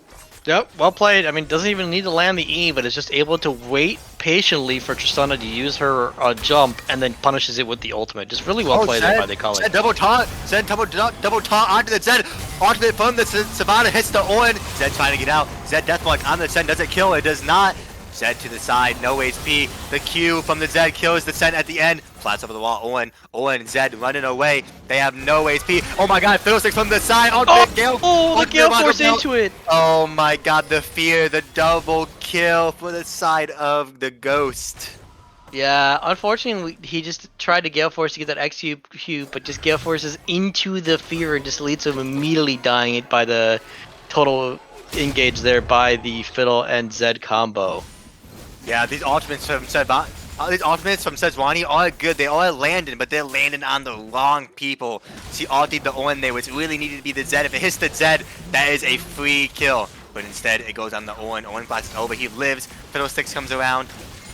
Yep, well played. I mean, doesn't even need to land the E, but is just able to wait patiently for Tristana to use her jump and then punishes it with the ultimate. Just really well played there by the Akali. Zed double taunt. Zed double taunt onto the Zed. Ultimate from the Savannah hits the Owen. Zed trying to get out. Zed deathblock on the Zed. Does it kill? It does not. Zed to the side, no HP. The Q from the Zed kills the Zed at the end. Flats over the wall. Owen and Zed running away. They have no HP. Oh my god, Fiddlesticks from the side. The Gale Force into it. Oh my god, the fear, the double kill for the side of the Ghost. Yeah, unfortunately, he just tried to Gale Force to get that X-Q, but just Gale Forces into the fear and just leads to him immediately dying it by the total engage there by the Fiddle and Zed combo. Yeah, these ultimates from Sejuani are good. They are landing, but they're landing on the wrong people. See, ultied the Owen there, which really needed to be the Zed. If it hits the Zed, that is a free kill. But instead, it goes on the Owen. Owen flats over. He lives. Fiddlesticks comes around.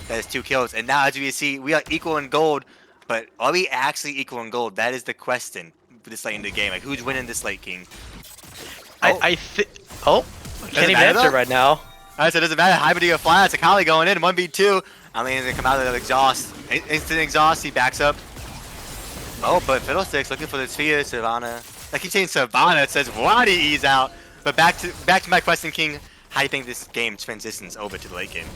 That is 2 kills. And now, as you see, we are equal in gold. But are we actually equal in gold? That is the question for this late in the game. Like, who's winning this late, King? Oh. Can't even answer right now. Alright, so it doesn't matter. Heimerdinger flats. Akali going in. 1v2. I mean, he's gonna come out of the exhaust. Instant exhaust. He backs up. Oh, but Fiddlesticks looking for the sphere. Savannah. I keep saying Savannah. It says Wadi ease out. But back to my question, King. How do you think this game transitions over to the late game?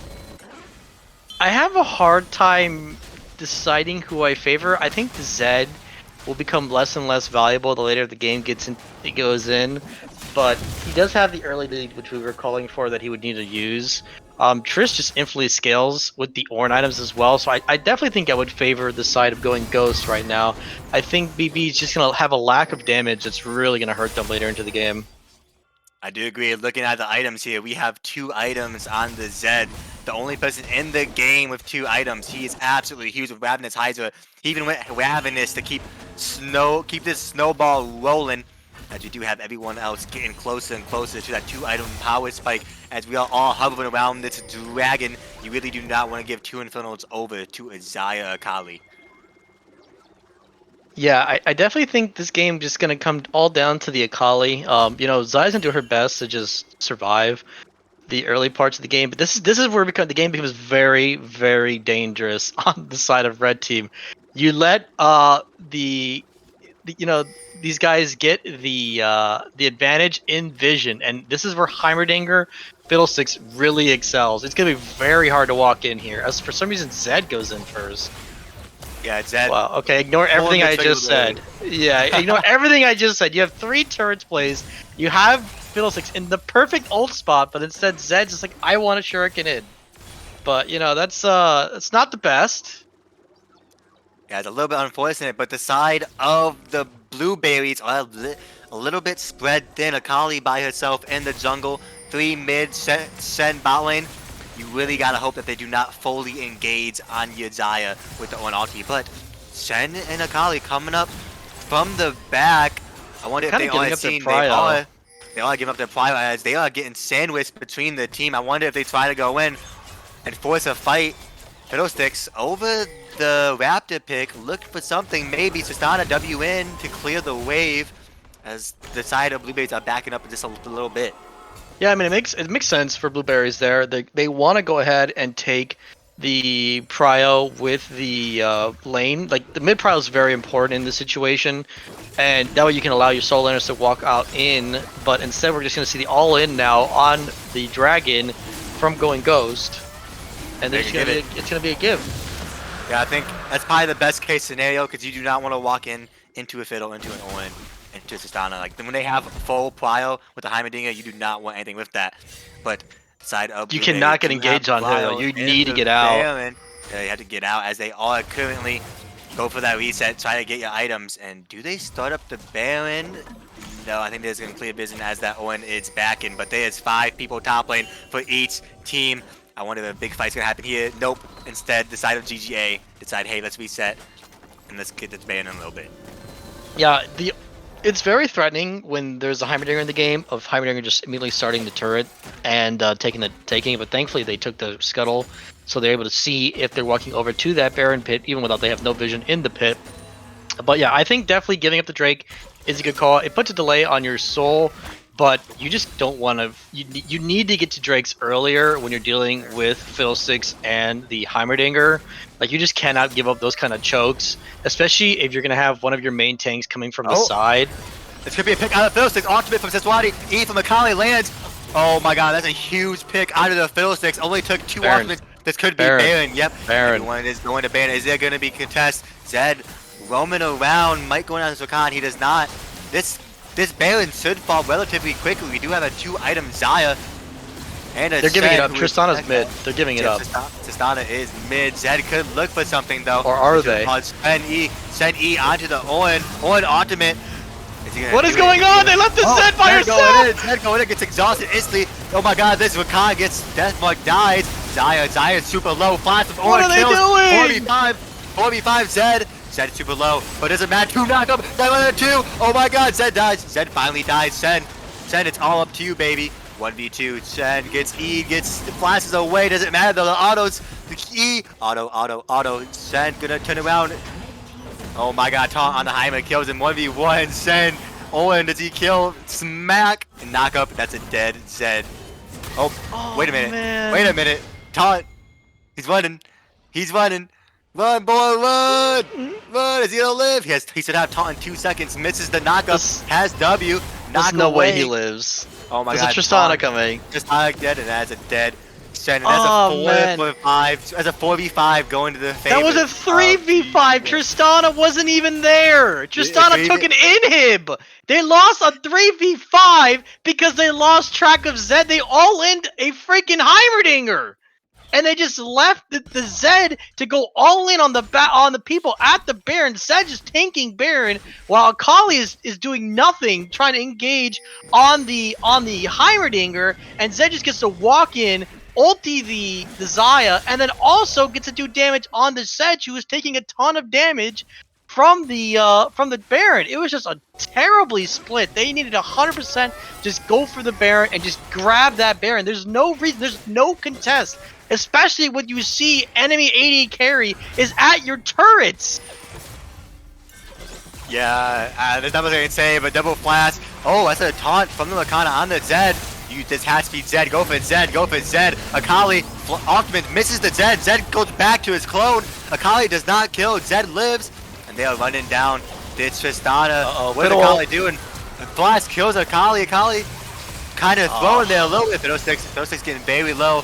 I have a hard time deciding who I favor. I think the Zed will become less and less valuable the later the game goes in. But he does have the early lead, which we were calling for that he would need to use. Triss just infinitely scales with the Ornn items as well, so I definitely think I would favor the side of going Ghost right now. I think BB is just going to have a lack of damage that's really going to hurt them later into the game. I do agree. Looking at the items here, we have 2 items on the Zed. The only person in the game with 2 items. He is absolutely huge with Ravenous Hydra. He even went Ravenous to keep this snowball rolling. As you do have everyone else getting closer and closer to that 2-item power spike. As we are all hovering around this dragon, you really do not want to give 2 Infernals over to a Zaya Akali. Yeah, I definitely think this game just going to come all down to the Akali. You know, Zaya's going to do her best to just survive. the early parts of the game, but this is where the game becomes very, very dangerous on the side of red team. You let these guys get the advantage in vision, and this is where Heimerdinger Fiddlesticks really excels. It's gonna be very hard to walk in here. As for some reason, Zed goes in first. Yeah, it's Zed. Wow. Okay, ignore everything I just said. Yeah, ignore everything I just said. You have 3 turrets placed. You have Fiddlesticks in the perfect ult spot, but instead Zed's just like, I want a shuriken in. But that's not the best. Yeah, it's a little bit unfortunate, but the side of the blueberries are a little bit spread thin. Akali by herself in the jungle. 3 mid, send bot lane. You really gotta hope that they do not fully engage on your Zaya with the one ulti. But Shen and Akali coming up from the back. I wonder if they are seeing they are giving up their pride as they are getting sandwiched between the team. I wonder if they try to go in and force a fight. Fiddlesticks over the Raptor pick, looked for something, maybe Tristana W in to clear the wave as the side of Blueberries are backing up just a little bit. Yeah, I mean it makes sense for Blueberries there. They want to go ahead and take the prio with the lane. Like the mid prio is very important in this situation, and that way you can allow your solo laners to walk out in. But instead, we're just going to see the all in now on the dragon from going ghost, and it's going to be a give. Yeah, I think that's probably the best case scenario because you do not want to walk into a Fiddle, into an Owen, into Tristana. Like when they have full prio with the Heimerdinger, you do not want anything with that. But the side of you cannot get engaged on her. You need to get out. Yeah, you have to get out as they are currently go for that reset, try to get your items. And do they start up the Baron? No, I think they're going to clear vision as that Owen is backing. But there's 5 people top lane for each team. I wonder if a big fight's gonna happen here. Nope. Instead, the side of GGA decide, hey, let's reset and let's get this ban in a little bit. Yeah, it's very threatening when there's a Heimerdinger in the game of Heimerdinger just immediately starting the turret and taking it. But thankfully, they took the scuttle, so they're able to see if they're walking over to that Baron pit, even without they have no vision in the pit. But yeah, I think definitely giving up the Drake is a good call. It puts a delay on your soul. But you just don't want to. You need to get to Drakes earlier when you're dealing with Fiddlesticks and the Heimerdinger. Like you just cannot give up those kind of chokes, especially if you're gonna have one of your main tanks coming from the side. This could be a pick out of Fiddlesticks. Ultimate from Seswati. E from Akali lands. Oh my god, that's a huge pick out of the Fiddlesticks. Only took 2 ultimates. This could be Baron. Yep. Baron. Everyone is going to Baron. Is there going to be contest? Zed roaming around. Might go down to Sokan. He does not. This Baron should fall relatively quickly. We do have a 2-item Zaya. And they're giving it up. Tristana's mid. They're giving it up. Tristana is mid. Zed could look for something though. Or are they? Send E onto the Owen. Owen ultimate. What is going on? They left the Zed by herself! Zed going in, gets exhausted instantly. Oh my god, this Rakan gets Deathmark, dies. Zaya super low. Flash from Owen. What are they doing? 4v5 Zed. Zed is super low, but doesn't matter. 2 knockup, 2. Oh my god, Zed dies. Zed finally dies. Sen, it's all up to you, baby. 1v2. Sen gets E, flashes away. Doesn't matter though. The autos, the E, auto. Sen gonna turn around. Oh my god, taunt on the Heimer kills him. 1v1. Sen, Owen, does he kill? Smack and knock up. That's a dead Zed. Oh, wait a minute. Man. Wait a minute. Taunt. He's running. Run, boy, run! Run! Is he gonna live? He should have taunt in 2 seconds. Misses the knockup. Has W. There's no way he lives. Oh my god. There's a Tristana coming. Tristana dead, and that's a dead. And that's a 4v5. That's a 4v5 going to the favor. That was a 3v5. Tristana wasn't even there. Tristana took an inhib. They lost a 3v5 because they lost track of Zed. They all in a freaking Heimerdinger. And they just left the Zed to go all in on the people at the Baron. Zed just tanking Baron while Akali is doing nothing, trying to engage on the Heimerdinger, and Zed just gets to walk in, ulti the Zaya, and then also gets to do damage on the Zed, who is taking a ton of damage from the Baron. It was just a terribly split. They needed 100% just go for the Baron and just grab that Baron. There's no reason, there's no contest. Especially when you see enemy AD carry is at your turrets. Yeah, there's nothing I can say, but double flash. Oh, that's a taunt from the Makana on the Zed. This has to be Zed. Go for it, Zed. Go for it, Zed. Akali, Optimus misses the Zed. Zed goes back to his clone. Akali does not kill. Zed lives. And they are running down this Tristana. What is Akali doing? Blast kills Akali. Akali kind of throwing there a little bit. Fiddlesticks getting very low.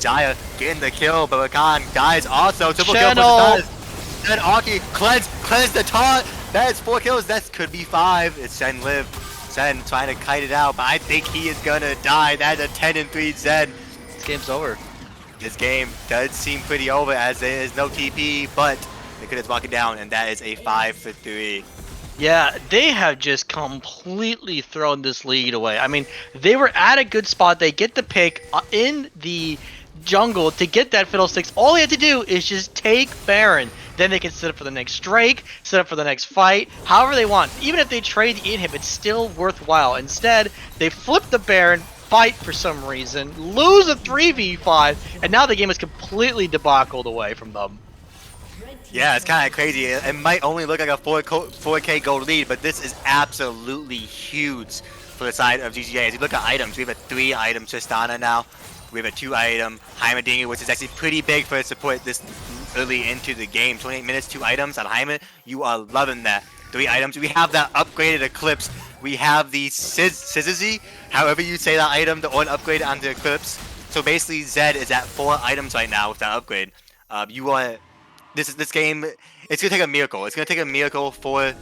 Jaya getting the kill, but Rakan dies also. Triple kill for Tristana. Then Aki cleanse the taunt. That is 4 kills. That could be 5. It's Zen live. Zen trying to kite it out, but I think he is gonna die. That's a 10-3 Zen. This game's over. This game does seem pretty over as there is no TP, but they could have walked it down, and that is a 5-3. Yeah, they have just completely thrown this lead away. I mean, they were at a good spot. They get the pick in the jungle to get that Fiddlesticks. All they have to do is just take Baron. Then they can set up for the next Drake, set up for the next fight, however they want. Even if they trade the inhib, it's still worthwhile. Instead, they flip the Baron, fight for some reason, lose a 3v5, and now the game is completely debacled away from them. Yeah, it's kind of crazy. It might only look like a 4K gold lead, but this is absolutely huge for the side of GGA. As you look at items, we have a 3-item Tristana now. We have a 2-item Heimerdinger, which is actually pretty big for support this early into the game. 28 minutes, 2 items on Heimer. You are loving that. 3 items. We have that upgraded Eclipse. We have the Sizzy, however you say that item, the one upgrade onto Eclipse. So basically, Zed is at 4 items right now with that upgrade. You want this game. It's gonna take a miracle. It's gonna take a miracle for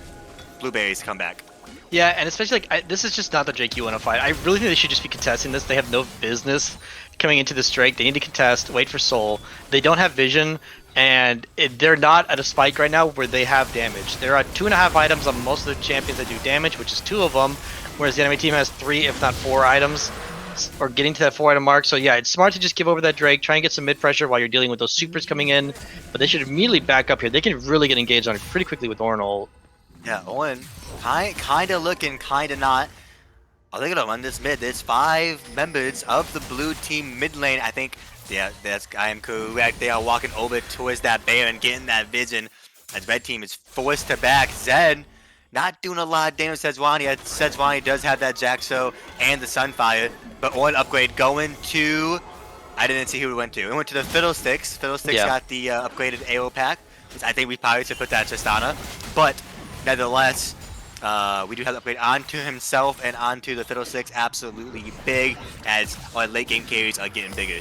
Blueberries to come back. Yeah, and especially this is just not the Drake you want to fight. I really think they should just be contesting this. They have no business coming into this Drake. They need to contest, wait for Soul. They don't have vision, and they're not at a spike right now where they have damage. There are 2.5 items on most of the champions that do damage, which is 2 of them, whereas the enemy team has 3, if not 4 items, or getting to that 4-item mark. So yeah, it's smart to just give over that Drake, try and get some mid pressure while you're dealing with those supers coming in, but they should immediately back up here. They can really get engaged on it pretty quickly with Ornn. Yeah, Owen, kind of looking, kind of not. Are they gonna run this mid? There's 5 members of the blue team mid lane. I think, yeah, I am correct. They are walking over towards that Baron, getting that vision. As red team is forced to back. Zed not doing a lot of damage to Sejuani. Sejuani does have that Jaxo and the Sunfire, but Owen upgrade going to. I didn't see who it went to. It went to the Fiddlesticks. Fiddlesticks got the upgraded AO pack, which I think we probably should put that Tristana, but. Nevertheless, we do have the upgrade onto himself and onto the Fiddlesticks. Absolutely big as our late game carries are getting bigger.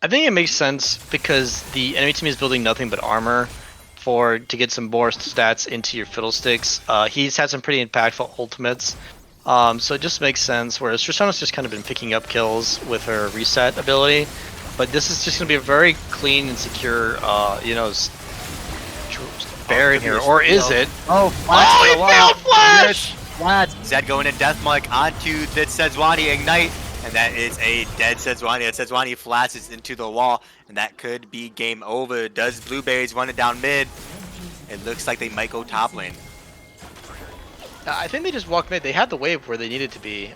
I think it makes sense because the enemy team is building nothing but armor to get some more stats into your Fiddlesticks. He's had some pretty impactful ultimates, so it just makes sense. Whereas Tristana's just kind of been picking up kills with her reset ability, but this is just going to be a very clean and secure, Baron here, or is it? Oh, he failed Flash! Flash! Zed going in Deathmark onto the Sejuani Ignite, and that is a dead Sejuani. Sejuani flashes into the wall, and that could be game over. Does Blueberries run it down mid? It looks like they might go top lane. I think they just walked mid. They had the wave where they needed to be.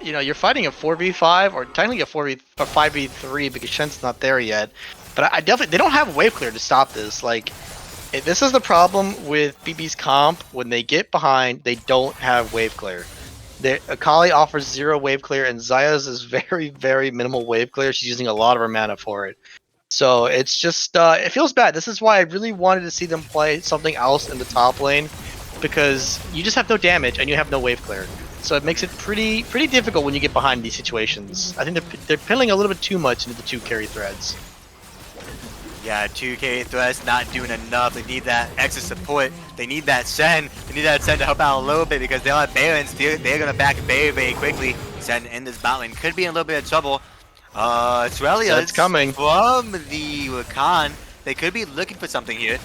You're fighting a 4v5 or technically a 5v3 because Shen's not there yet. But I definitely they don't have wave clear to stop this. Like. This is the problem with BB's comp. When they get behind, they don't have wave clear. Akali offers 0 wave clear, and Zaya's is very, very minimal wave clear. She's using a lot of her mana for it. So it's just, it feels bad. This is why I really wanted to see them play something else in the top lane, because you just have no damage and you have no wave clear. So it makes it pretty difficult when you get behind these situations. I think they're piddling a little bit too much into the 2 carry threads. Yeah, 2K threats not doing enough. They need that extra support. They need that Sen. They need that Sen to help out a little bit because they are Barons. They're going to back very, very quickly. Sen in this bot lane could be in a little bit of trouble. Australia's coming from the Rakan. They could be looking for something here.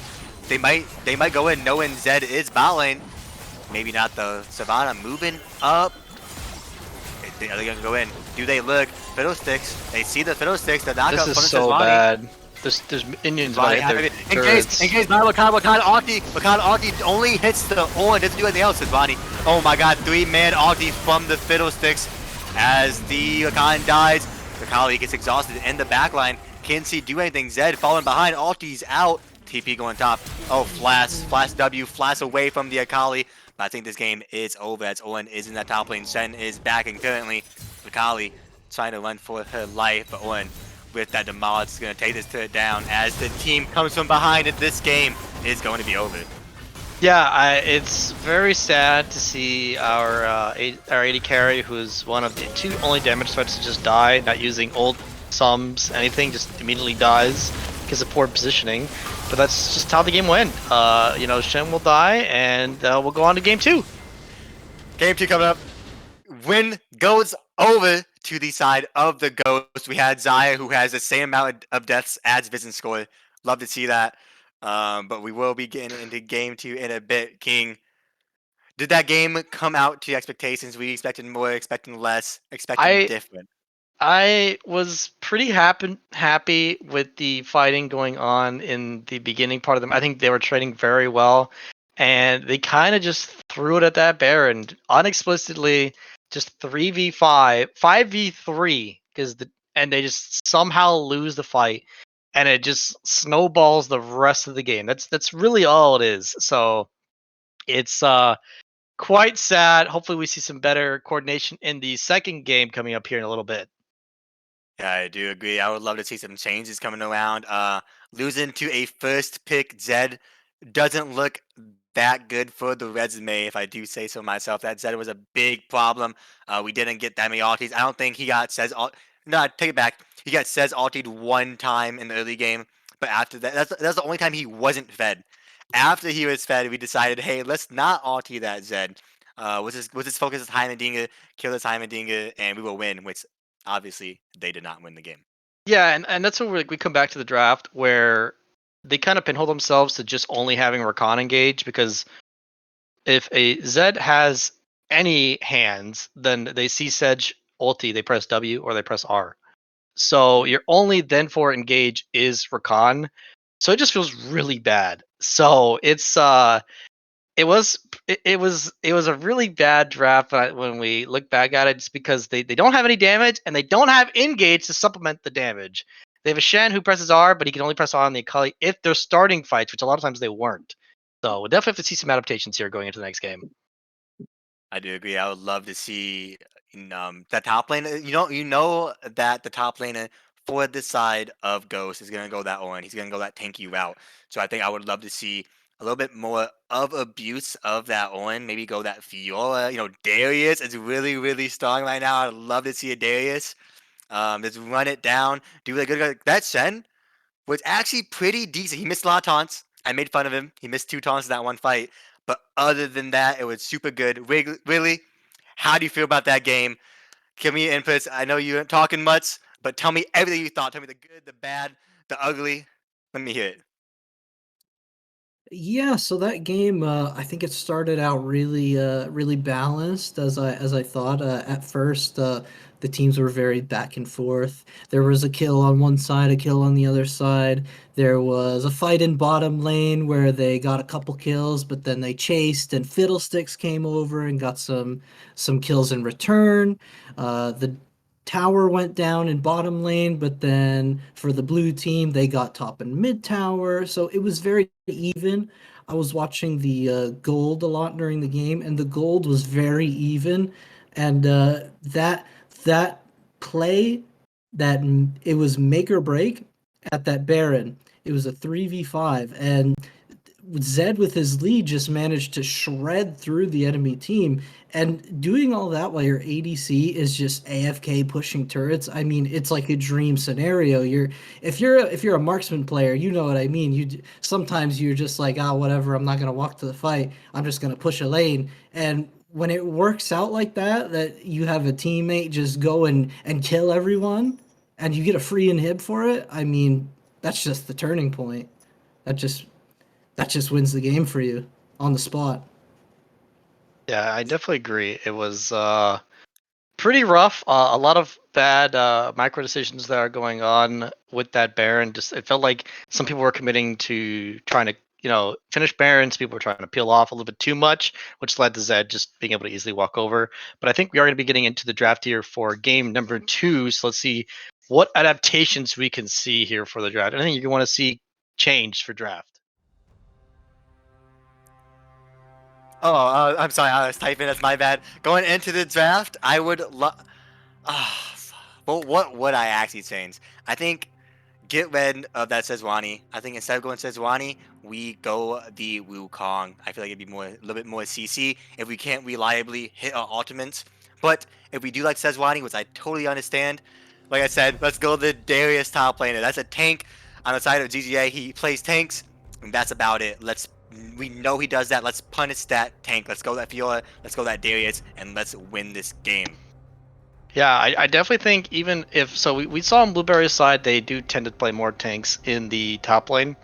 They might go in knowing Zed is bot lane. Maybe not the Savannah moving up. Are they going to go in? Do they look? Fiddlesticks. They see the Fiddlesticks. The knockup from the This is so bad. There's Indians right there. In case not Wakanda ulti only hits the Ornn, doesn't do anything else, Zvani. Oh my god, 3-man ulti from the Fiddlesticks as the Wakanda dies. Akali gets exhausted in the backline. Can't see do anything. Zed falling behind, ulti's out. TP going top. Oh, Flash W, Flash away from the Akali. But I think this game is over as Owen is in that top lane. Shen is back, and currently Akali trying to run for her life. But Owen, with that demolish, is going to take this turret down as the team comes from behind. And this game is going to be over. Yeah, it's very sad to see our our AD carry, who's one of the two only damage threats to just die, not using ult sums, anything, just immediately dies because of poor positioning. But that's just how the game went. Shen will die, and we'll go on to game 2. Game 2 coming up. Win goes over to the side of the Ghost. We had Zaya, who has the same amount of deaths as Vision Score. Love to see that. But we will be getting into game 2 in a bit. King, did that game come out to expectations? We expected more, expecting less, expecting I different. I was pretty happy with the fighting going on in the beginning part of them. I think they were trading very well, and they kind of just threw it at that Baron unexplicitly, just 3v5, 5v3, and they just somehow lose the fight, and it just snowballs the rest of the game. That's really all it is. So it's quite sad. Hopefully, we see some better coordination in the second game coming up here in a little bit. Yeah, I do agree. I would love to see some changes coming around. Losing to a first pick Zed doesn't look that good for the resume, if I do say so myself. That Zed was a big problem. We didn't get that many ultis. I don't think he got Says ult. No, I take it back. He got Says ultied one time in the early game, but after that, that's the only time he wasn't fed. After he was fed, we decided, hey, let's not ulti that Zed. Was his focus as Heimerdinger, kill this Heimerdinger, and we will win, which obviously they did not win the game. Yeah, and that's where we come back to the draft where they kind of pinhole themselves to just only having Rakan engage, because if a Zed has any hands, then they see Sedge ulti, they press W or they press R. So Mhm. your only then for engage is Rakan. So it just feels really bad. So it was a really bad draft when we look back at it, just because they don't have any damage and they don't have engage to supplement the damage. They have a Shen who presses R, but he can only press R on the Akali if they're starting fights, which a lot of times they weren't. So we'll definitely have to see some adaptations here going into the next game. I do agree. I would love to see that top lane. You know that the top laner for this side of Ghost is gonna go that Owen. He's gonna go that tanky route. So I think I would love to see a little bit more of abuse of that Owen. Maybe go that Fiora. Darius is really really strong right now. I'd love to see a Darius. Just run it down. Do really good. That Shen was actually pretty decent. He missed a lot of taunts. I made fun of him. He missed 2 taunts in that one fight. But other than that, it was super good. Willie, how do you feel about that game? Give me your inputs. I know you aren't talking much, but tell me everything you thought. Tell me the good, the bad, the ugly. Let me hear it. Yeah, so that game, I think it started out really balanced as I thought. At first, the teams were very back and forth. There was a kill on one side, a kill on the other side. There was a fight in bottom lane where they got a couple kills, but then they chased, and Fiddlesticks came over and got some kills in return. The tower went down in bottom lane, but then for the blue team, they got top and mid tower. So it was very even. I was watching the gold a lot during the game, and the gold was very even. And that play, it was make or break at that Baron. It was a 3v5, and Zed with his lead just managed to shred through the enemy team, and doing all that while your ADC is just AFK pushing turrets. I mean, it's like a dream scenario. If you're a marksman player, you know what I mean. Sometimes you're just like, ah, whatever. I'm not gonna walk to the fight. I'm just gonna push a lane. And when it works out like that you have a teammate just go and kill everyone, and you get a free inhib for it. I mean, that's just the turning point. That just that just wins the game for you on the spot. Yeah, I definitely agree. It was pretty rough. A lot of bad micro decisions that are going on with that Baron. Just it felt like some people were committing to trying to finish Barons. People were trying to peel off a little bit too much, which led to Zed just being able to easily walk over. But I think we are going to be getting into the draft here for game number 2. So let's see what adaptations we can see here for the draft. Anything you want to see changed for draft? I'm sorry. I was typing. That's my bad. Going into the draft, I would love. Well, what would I actually change? I think get rid of that Sejuani. I think instead of going Sejuani, we go the Wukong. I feel like it'd be a little bit more CC if we can't reliably hit our ultimates. But if we do like Sejuani, which I totally understand, like I said, let's go the Darius top laner. That's a tank on the side of GGA. He plays tanks, and that's about it. We know he does that. Let's punish that tank. Let's go that Fiora. Let's go that Darius, and let's win this game. Yeah, I definitely think even if so, we saw on Blueberry's side they do tend to play more tanks in the top lane.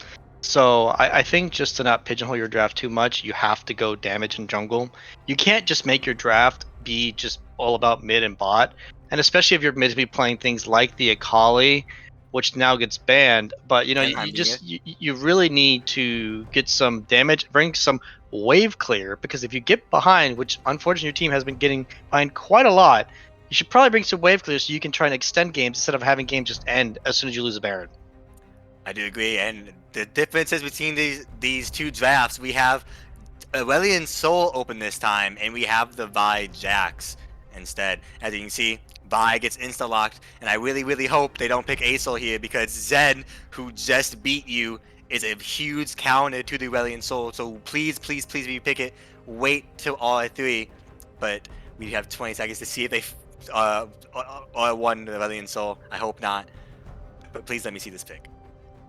So I think just to not pigeonhole your draft too much, you have to go damage and jungle. You can't just make your draft be just all about mid and bot, and especially if you're mid to be playing things like the Akali, which now gets banned. But you know, And you really need to get some damage, bring some wave clear, because if you get behind, which unfortunately your team has been getting behind quite a lot, you should probably bring some wave clear so you can try and extend games instead of having games just end as soon as you lose a Baron. I do agree, and the differences between these two drafts, we have Aurelion Soul open this time, and we have the Vi Jax instead. As you can see, Vi gets insta-locked, and I really hope they don't pick Asol here because Zed, who just beat you, is a huge counter to the Aurelion Soul. So please, if you pick it, wait till R3. But we have 20 seconds to see if they won the Aurelion Soul. I hope not. But please let me see this pick.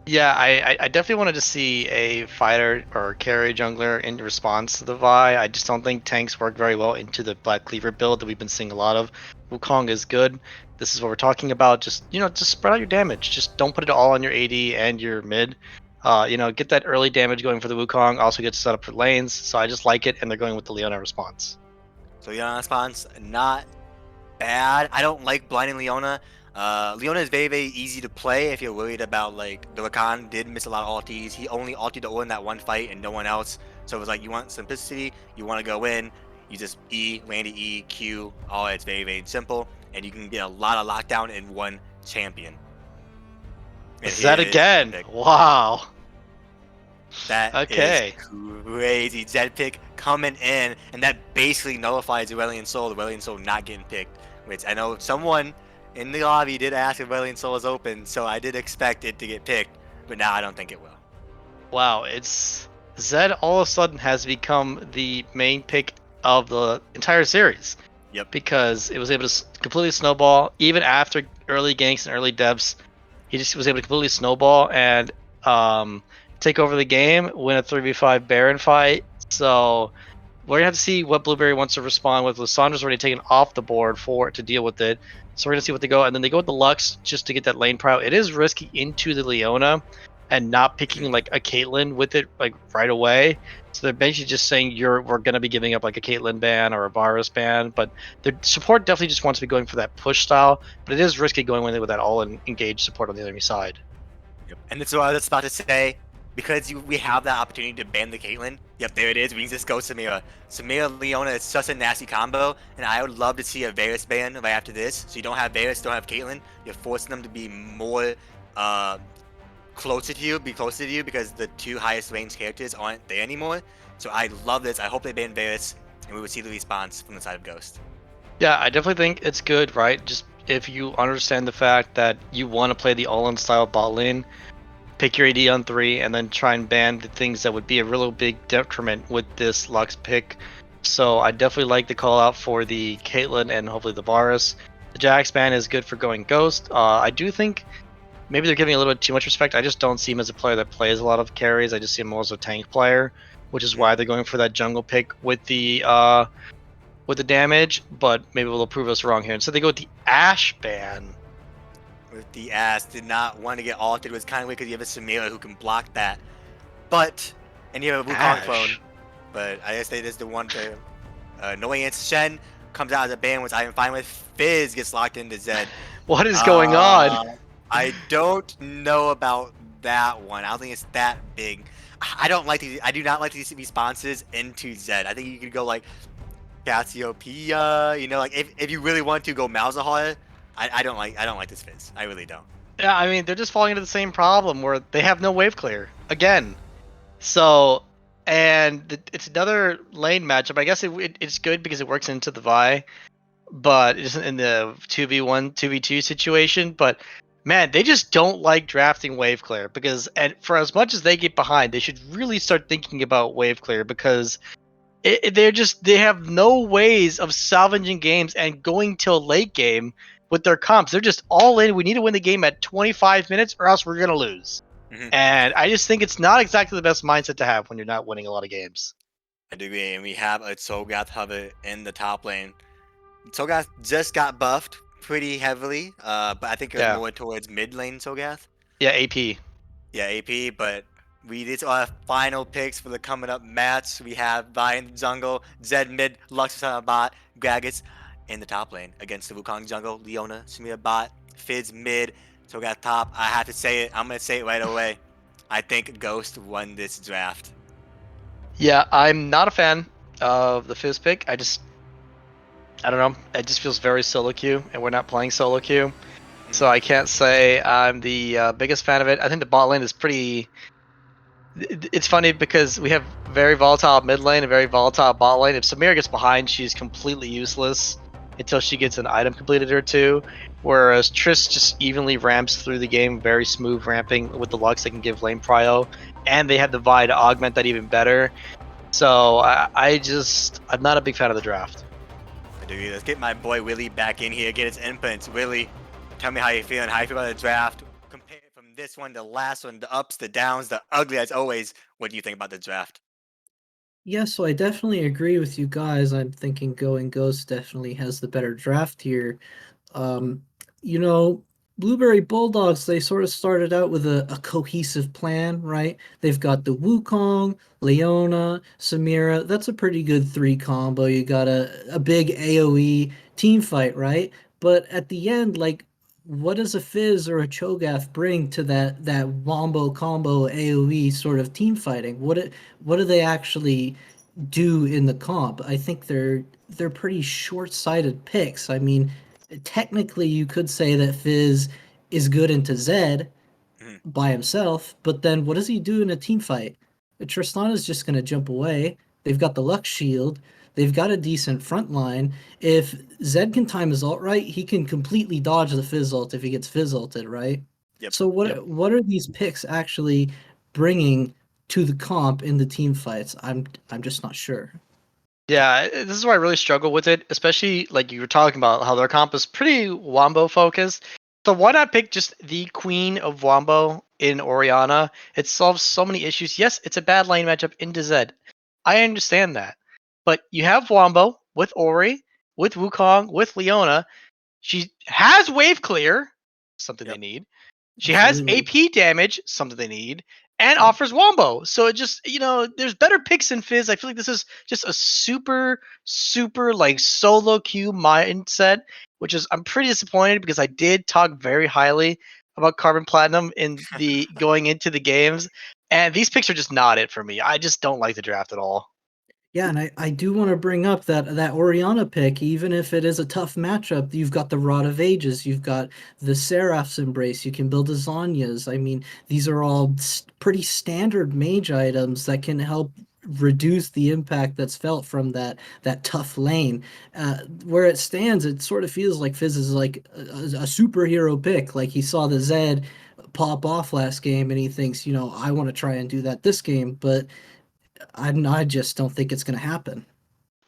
Yeah, I definitely wanted to see a fighter or carry jungler in response to the Vi. I just don't think tanks work very well into the Black Cleaver build that we've been seeing a lot of. Wukong is good. This is what we're talking about. Just just spread out your damage. Just don't put it all on your AD and your mid. Get that early damage going for the Wukong. Also get set up for lanes. So I just like it, and they're going with the Leona response. So Leona response, not bad. I don't like blinding Leona. Leona is very easy to play if you're worried about like the Rakan did miss a lot of ultis. He only ulted to win that one fight and no one else. So it was like you want simplicity, you want to go in, you just E, land E, Q. All it's very simple, and you can get a lot of lockdown in one champion. And Is that here is again? the pick. Wow. That Okay. is crazy. Zed pick coming in, and that basically nullifies Aurelion Soul. Aurelion Soul not getting picked, which I know someone in the lobby did ask if Aurelion Soul is open, so I did expect it to get picked, but now I don't think it will. Wow, it's Zed all of a sudden has become the main pick of the entire series. Yep. Because it was able to completely snowball even after early ganks and early depths. He just was able to completely snowball and take over the game, win a 3v5 Baron fight. So we're gonna have to see what Blueberry wants to respond with. Lissandra's already taken off the board to deal with it. So we're gonna see what they go, and then they go with the Lux just to get that lane prow. It is risky into the Leona, and not picking like a Caitlyn with it like right away. So they're basically just saying we're gonna be giving up like a Caitlyn ban or a Varus ban, but the support definitely just wants to be going for that push style. But it is risky going with that all engaged support on the enemy side. Yep. And that's what I was about to say. Because we have that opportunity to ban the Caitlyn. Yep, there it is. We can just go Samira. Samira Leona is such a nasty combo, and I would love to see a Varus ban right after this. So you don't have Varus, don't have Caitlyn. You're forcing them to be more closer to you, because the two highest range characters aren't there anymore. So I love this. I hope they ban Varus, and we would see the response from the side of Ghost. Yeah, I definitely think it's good, right? Just if you understand the fact that you want to play the all-in style bot lane, pick your AD on 3, and then try and ban the things that would be a real big detriment with this Lux pick. So I definitely like the call out for the Caitlyn and hopefully the Varus. The Jax ban is good for going Ghost. I do think maybe they're giving a little bit too much respect. I just don't see him as a player that plays a lot of carries. I just see him more as a tank player, which is why they're going for that jungle pick with the damage. But maybe they'll prove us wrong here. And so they go with the Ashe ban. With the ass, did not want to get altered. It was kind of weird because you have a Samira who can block that. But, and you have a Wukong clone. But I guess they just the one to annoyance. Shen comes out as a ban, which I am fine with. Fizz gets locked into Zed. What is going on? I don't know about that one. I don't think it's that big. I do not like these responses into Zed. I think you could go like Cassiopeia. Like if you really want to go Malzahar. I don't like this Fizz. I really don't. Yeah, I mean they're just falling into the same problem where they have no wave clear again. So, and it's another lane matchup. I guess it's good because it works into the Vi, but it isn't in the 2v1, 2v2 situation. But man, they just don't like drafting wave clear because, and for as much as they get behind, they should really start thinking about wave clear because they have no ways of salvaging games and going till late game with their comps. They're just all in. We need to win the game at 25 minutes or else we're gonna lose. Mhm. And I just think it's not exactly the best mindset to have when you're not winning a lot of games. I do agree, and we have a Cho'Gath hover in the top lane. Cho'Gath just got buffed pretty heavily, but I think it was Yeah. more towards mid lane Cho'Gath. Yeah, AP. Yeah, AP, but these are our final picks for the coming up match. We have Vi in the jungle, Zed mid, Luxus on the bot, Gragas in the top lane against the Wukong jungle, Leona, Samira bot, Fizz mid, Cho'Gath top. I have to say it. I'm going to say it right away. I think Ghost won this draft. Yeah, I'm not a fan of the Fizz pick. I don't know. It just feels very solo queue, and we're not playing solo queue. So I can't say I'm the biggest fan of it. I think the bot lane is pretty. It's funny because we have very volatile mid lane and very volatile bot lane. If Samira gets behind, she's completely useless until she gets an item completed or two. Whereas Triss just evenly ramps through the game, very smooth ramping with the Lux that can give lane prio, and they have the Vi to augment that even better. So I'm not a big fan of the draft. Let's get my boy Willie back in here, get his inputs. Willie, tell me how you feeling. How you feel about the draft? Compare it from this one to the last one, the ups, the downs, the ugly as always. What do you think about the draft? Yeah, so I definitely agree with you guys. I'm thinking Going Ghost definitely has the better draft here. Um, you know, Blueberry Bulldogs, they sort of started out with a cohesive plan, right? They've got the Wukong, Leona, Samira. That's a pretty good three combo. You got a big AoE team fight, right? But at the end, like, what does a Fizz or a Cho'Gath bring to that wombo combo AoE sort of team fighting? What do they actually do in the comp? I think they're pretty short-sighted picks. I mean, technically you could say that Fizz is good into Zed Mhm. by himself, but then what does he do in a team fight? Tristana's just going to jump away. They've got the Lux shield. They've got a decent front line. If Zed can time his ult right, he can completely dodge the Fizz ult if he gets Fizz ulted, right? Yep. So Yep. what are these picks actually bringing to the comp in the team fights? I'm just not sure. Yeah, this is where I really struggle with it, especially like you were talking about how their comp is pretty Wombo focused. So why not pick just the queen of Wombo in Oriana? It solves so many issues. Yes, it's a bad lane matchup into Zed. I understand that. But you have Wombo with Ori, with Wukong, with Leona. She has wave clear, something they Yep. need. She has Absolutely. AP damage, something they need, and Yep. offers Wombo. So it just, there's better picks in Fizz. I feel like this is just a super, super like solo queue mindset, which is I'm pretty disappointed because I did talk very highly about Carbon Platinum in the going into the games, and these picks are just not it for me. I just don't like the draft at all. Yeah, and I do want to bring up that Oriana pick, even if it is a tough matchup, you've got the Rod of Ages, you've got the Seraph's Embrace, you can build a Zanya's. I mean, these are all pretty standard mage items that can help reduce the impact that's felt from that tough lane. Where it stands, it sort of feels like Fizz is like a superhero pick. Like he saw the Zed pop off last game and he thinks, I want to try and do that this game, but I just don't think it's going to happen.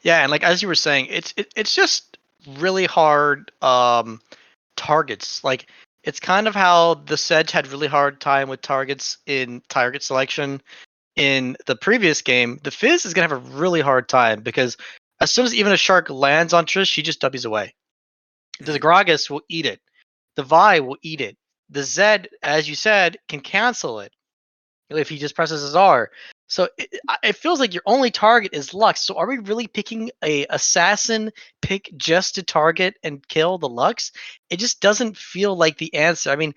Yeah, and like as you were saying, it's just really hard targets. Like it's kind of how the Sedge had really hard time with targets in target selection in the previous game. The Fizz is gonna have a really hard time because as soon as even a shark lands on Trish, she just W's away. The Mhm. Gragas will eat it. The Vi will eat it. The Zed, as you said, can cancel it if he just presses his R. So it feels like your only target is Lux. So are we really picking a assassin pick just to target and kill the Lux? It just doesn't feel like the answer. I mean,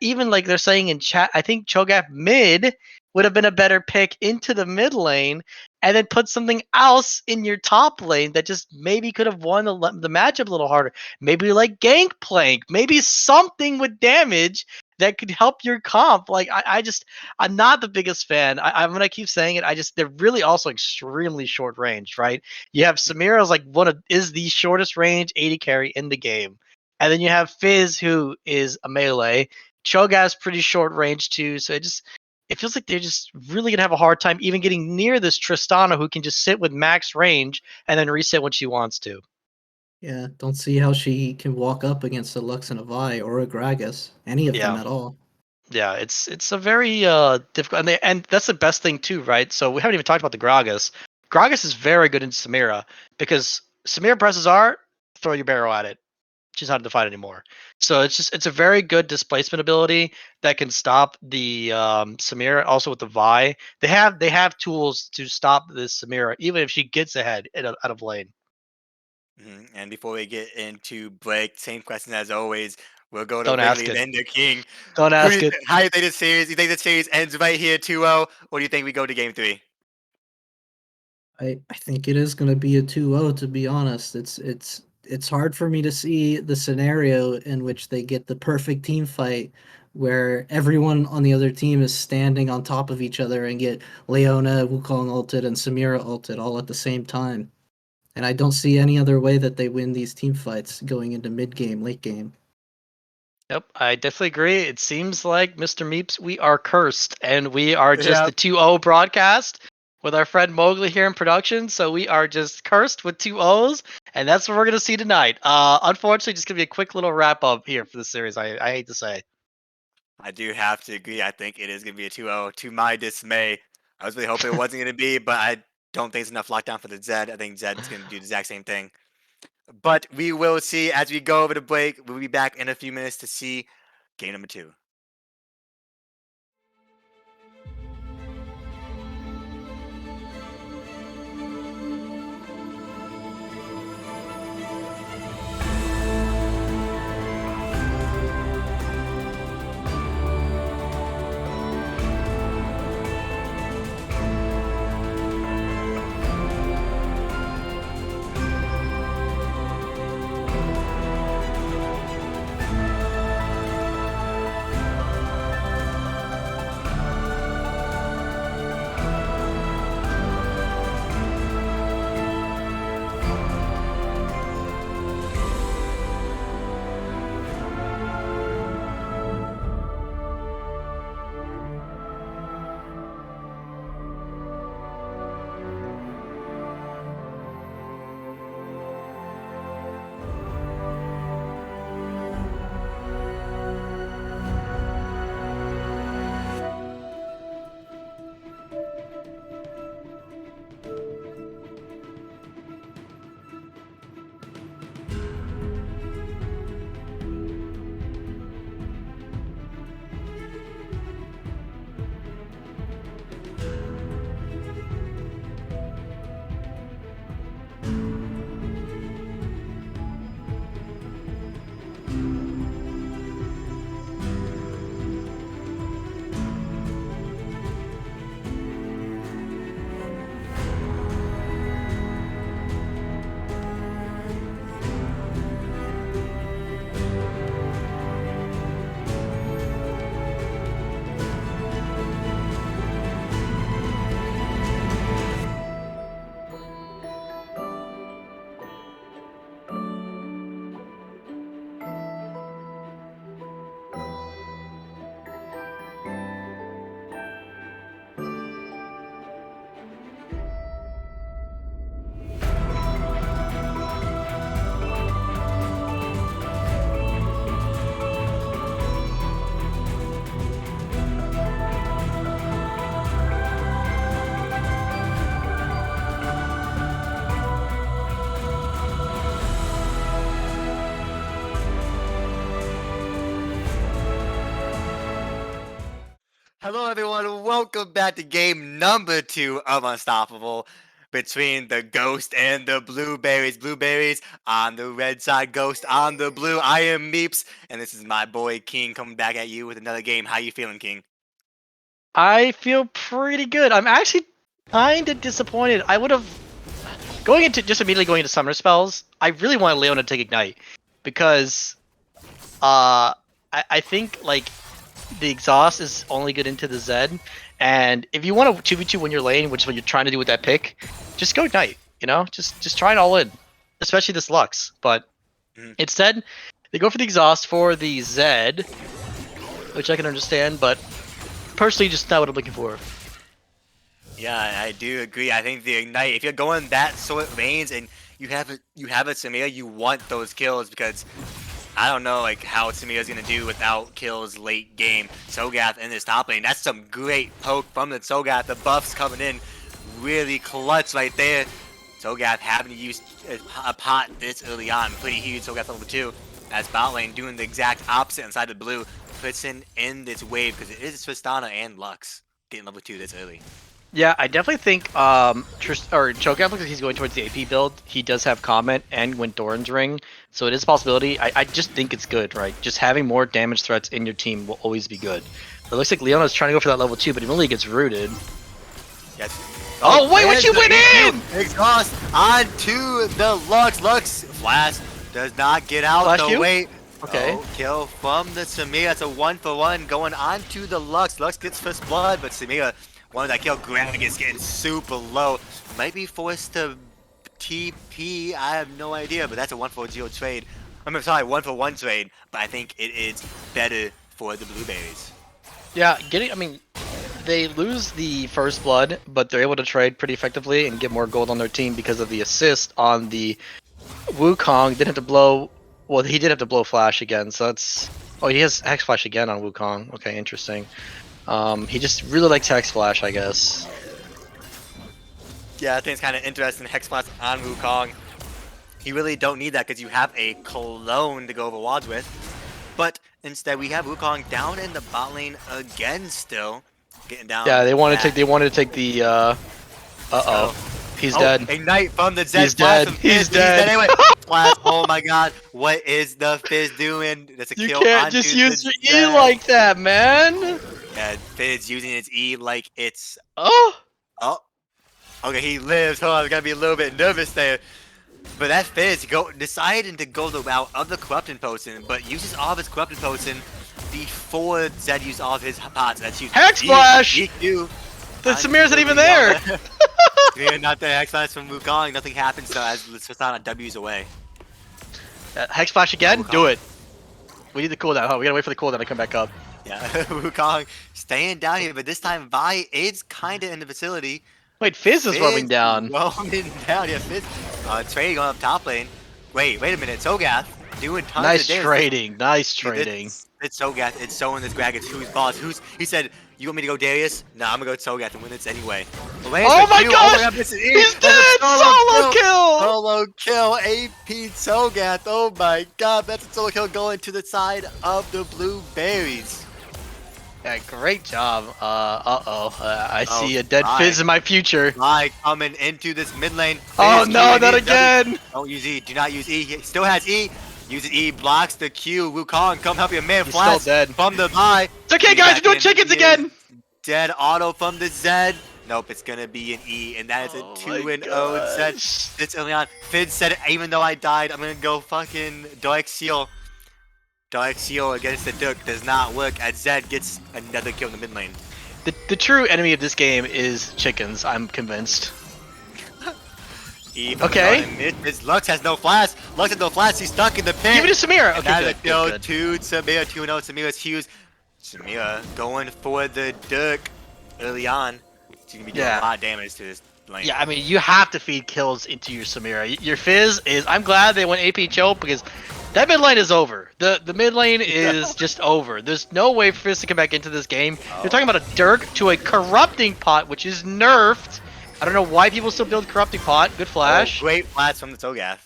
even like they're saying in chat, I think Cho'Gath mid would have been a better pick into the mid lane, and then put something else in your top lane that just maybe could have won the matchup a little harder. Maybe like Gangplank, maybe something with damage that could help your comp. Like I'm not the biggest fan. I'm gonna keep saying it. They're really also extremely short range, right? You have Samira as like is the shortest range AD carry in the game, and then you have Fizz who is a melee. Cho'Gath's pretty short range too, so it feels like they're just really gonna have a hard time even getting near this Tristana who can just sit with max range and then reset when she wants to. Yeah, don't see how she can walk up against a Lux and a Vi or a Gragas, any of them Yeah. at all. Yeah, it's a very difficult, and that's the best thing too, right? So we haven't even talked about the Gragas. Gragas is very good in Samira because Samira presses R, throw your barrel at it. She's not in the fight anymore. So it's a very good displacement ability that can stop the Samira. Also with the Vi, they have tools to stop this Samira even if she gets ahead out of lane. And before we get into break, same question as always. We'll go to Don't Wiggly, ask it. then to King. Don't Who do ask you it. how do you think this series? You think the series ends right here 2-0, or do you think we go to game 3? I think it is going to be a 2-0 to be honest. It's hard for me to see the scenario in which they get the perfect team fight where everyone on the other team is standing on top of each other and get Leona, Wukong ulted, and Samira ulted all at the same time. And I don't see any other way that they win these team fights going into mid game, late game. Yep, I definitely agree. It seems like Mr. Meeps, we are cursed, and we are just Yeah, the 2-0 broadcast with our friend Mowgli here in production. So we are just cursed with 2-0s, and that's what we're gonna see tonight. Unfortunately, just gonna be a quick little wrap up here for the series. I hate to say. I do have to agree. I think it is going to be a 2-0. To my dismay, I was really hoping it wasn't going to be, but I don't think it's enough lockdown for the Zed. I think Zed's going to do the exact same thing. But we will see as we go over the break. We'll be back in a few minutes to see game number 2. Hello, everyone. Welcome back to game number 2 of Unstoppable between the Ghost and the Blueberries. Blueberries on the red side, Ghost on the blue. I am Meeps, and this is my boy King coming back at you with another game. How you feeling, King? I feel pretty good. I'm actually kind of disappointed. I would have immediately going into summoner spells. I really wanted Leona to take ignite because I think like the exhaust is only good into the Zed, and if you want to 2v2 when you're lane, which is what you're trying to do with that pick, just go ignite. You know, just try it all in, especially this Lux. But instead, they go for the exhaust for the Zed, which I can understand, but personally, just not what I'm looking for. Yeah, I do agree. I think the ignite, if you're going that sort of range and you have a Samira, you want those kills because I don't know like how Samira's gonna do without kills late game. Sogath in this top lane, that's some great poke from the Sogath. The buffs coming in really clutch right there. Sogath having to use a pot this early on, pretty huge. Sogath level 2 as bot lane doing the exact opposite inside the blue, puts in this wave because it is Tristana and Lux getting level 2 this early. Yeah, I definitely think Cho'Gath, because he's going towards the AP build, he does have comment and Doran's ring, so it is a possibility. I just think it's good, right? Just having more damage threats in your team will always be good. But it looks like Leona's trying to go for that level 2, but he really gets rooted. Yes. Oh wait, what you went in? Exhaust onto the Lux. Lux flash does not get out Flash the you? way. Okay. Oh, kill from the Samira. That's a 1-for-1 going on to the Lux. Lux gets first blood, but Samira wanted that kill. Grant is getting super low. Might be forced to TP. I have no idea, but that's a 1-for-0 trade. I'm sorry, 1-for-1 trade, but I think it is better for the Blueberries. Yeah, they lose the first blood, but they're able to trade pretty effectively and get more gold on their team because of the assist on the Wukong. Didn't have to blow. Well, he did have to blow flash again, so that's. Oh, he has Hex Flash again on Wukong. Okay, interesting. He just really likes Hex Flash, I guess. Yeah, I think it's kind of interesting. Hex Flash on Wukong. You really don't need that because you have a clone to go over wads with. But instead, we have Wukong down in the bot lane again still. Getting down. Yeah, they wanted to take the He's dead. Ignite from the Zed. He's dead. He's dead. Anyway. Oh my god. What is the Fizz doing? That's a You kill. can't just use your E like that, man. Yeah, Fizz using its E like it's... Oh. Okay, he lives. Hold on, I'm gonna be a little bit nervous there. But that Fizz deciding to go the route of the Corrupting Potion, but uses all of his Corrupting Potion before Zed used all of his pots. That's used Hex Flash! EQ. The Samira's not even there! Yeah, not the Hex Flash from Wukong. Nothing happens though as Tristana W's away. Hex Flash again? Do it. We need the cooldown. We gotta wait for the cooldown to come back up. Yeah, Wukong staying down here, but this time Vi is kinda in the facility. Wait, Fizz is roaming down. Roaming down, yeah, Fizz. Trey going up top lane. Wait a minute. Sogath doing tons nice of damage. Trading. Nice trading. It's Sogath. It's showing this Greg. It's who's boss. He said, you want me to go Darius? Nah, I'm gonna go Sogath and win this anyway. Oh my gosh! He's dead! Solo kill! Solo kill. AP Sogath. Oh my god, that's a solo kill going to the side of the Blueberries. Yeah, great job. I see a dead Fizz in my future. Coming into this mid lane. Oh no, not again! Don't use E. Do not use E. He still has E. Uses E, blocks the Q. Wukong, come help your man. He's Flash still dead. from the Vi. It's okay, guys. You're doing chickens again. Dead auto from the Zed. Nope, it's gonna be an E, and that is a 2-0 Zed. It's early on. Fizz said, even though I died, I'm gonna go fucking Dark Seal. Dark Seal against the Duke does not work as Zed gets another kill in the mid lane. The true enemy of this game is chickens, I'm convinced. Okay. His Lux has no flash. Lux has no flash. He's stuck in the pit. Give it to Samira. Okay, good. To Samira. 2-0. Samira's huge. Samira going for the Duke early on. She's gonna be doing a lot of damage to this lane. Yeah, I mean, you have to feed kills into your Samira. Your Fizz is... I'm glad they went AP choke because that mid lane is over. The mid lane is just over. There's no way for Fizz to come back into this game. You're talking about a Dirk to a Corrupting Pot, which is nerfed. I don't know why people still build Corrupting Pot. Good flash. Oh, great flash from the Sogath.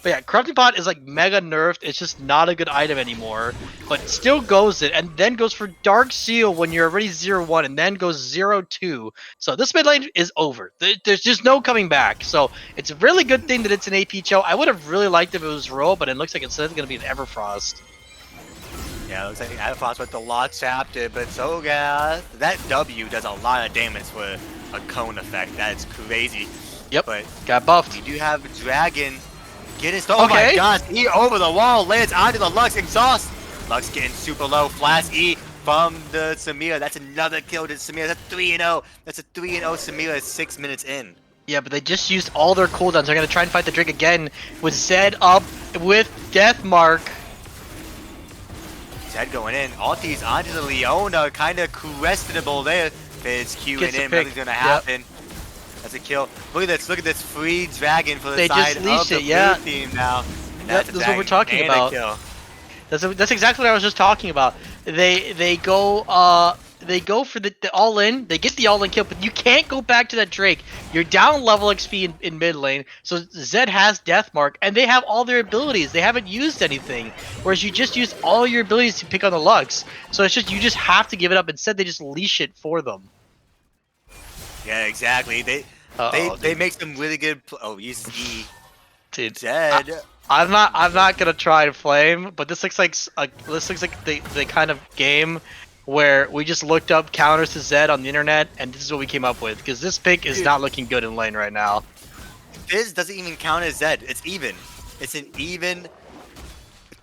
But yeah, Corrupting Pot is like mega nerfed. It's just not a good item anymore. But still goes it, and then goes for Dark Seal when you're already 0-1, and then goes 0-2. So this mid lane is over. There's just no coming back. So it's a really good thing that it's an AP Cho. I would have really liked if it was Roll, but it looks like it's going to be an Everfrost. Yeah, it looks like Adefoss with the lock chapter, but Sogath, that W does a lot of damage for a cone effect. That's crazy. Yep. But Got buffed. we do have Dragon getting started. Oh my Okay. gosh, E over the wall, lands onto the Lux exhaust. Lux getting super low, flash E from the Samira. That's another kill to Samira. That's 3-0. That's a 3-0 Samira 6 minutes in. Yeah, but they just used all their cooldowns. They're gonna try and fight the Drake again with Zed up with Death Mark. Zed going in. Altis onto the Leona, kind of questionable there. Fizz queuing Gets a in, pick. nothing's gonna happen. That's a kill. Look at this free dragon for the They side just of leashed the it, yeah. blue team now. And Yep, that's a that's what we're dragon talking and a about. kill. That's exactly what I was just talking about. They go for the all in. They get the all in kill, but you can't go back to that Drake. You're down level XP in mid lane. So Zed has Death Mark, and they have all their abilities. They haven't used anything, whereas you just used all your abilities to pick on the Lux. So it's just you just have to give it up. Instead, they just leash it for them. Yeah, exactly. They make some really good. Oh, uses E. Dude, Zed. I'm not gonna try to flame, but this looks like the kind of game where we just looked up counters to Zed on the internet, and this is what we came up with. Because this pick is not looking good in lane right now. Fizz doesn't even count as Zed. It's even. It's an even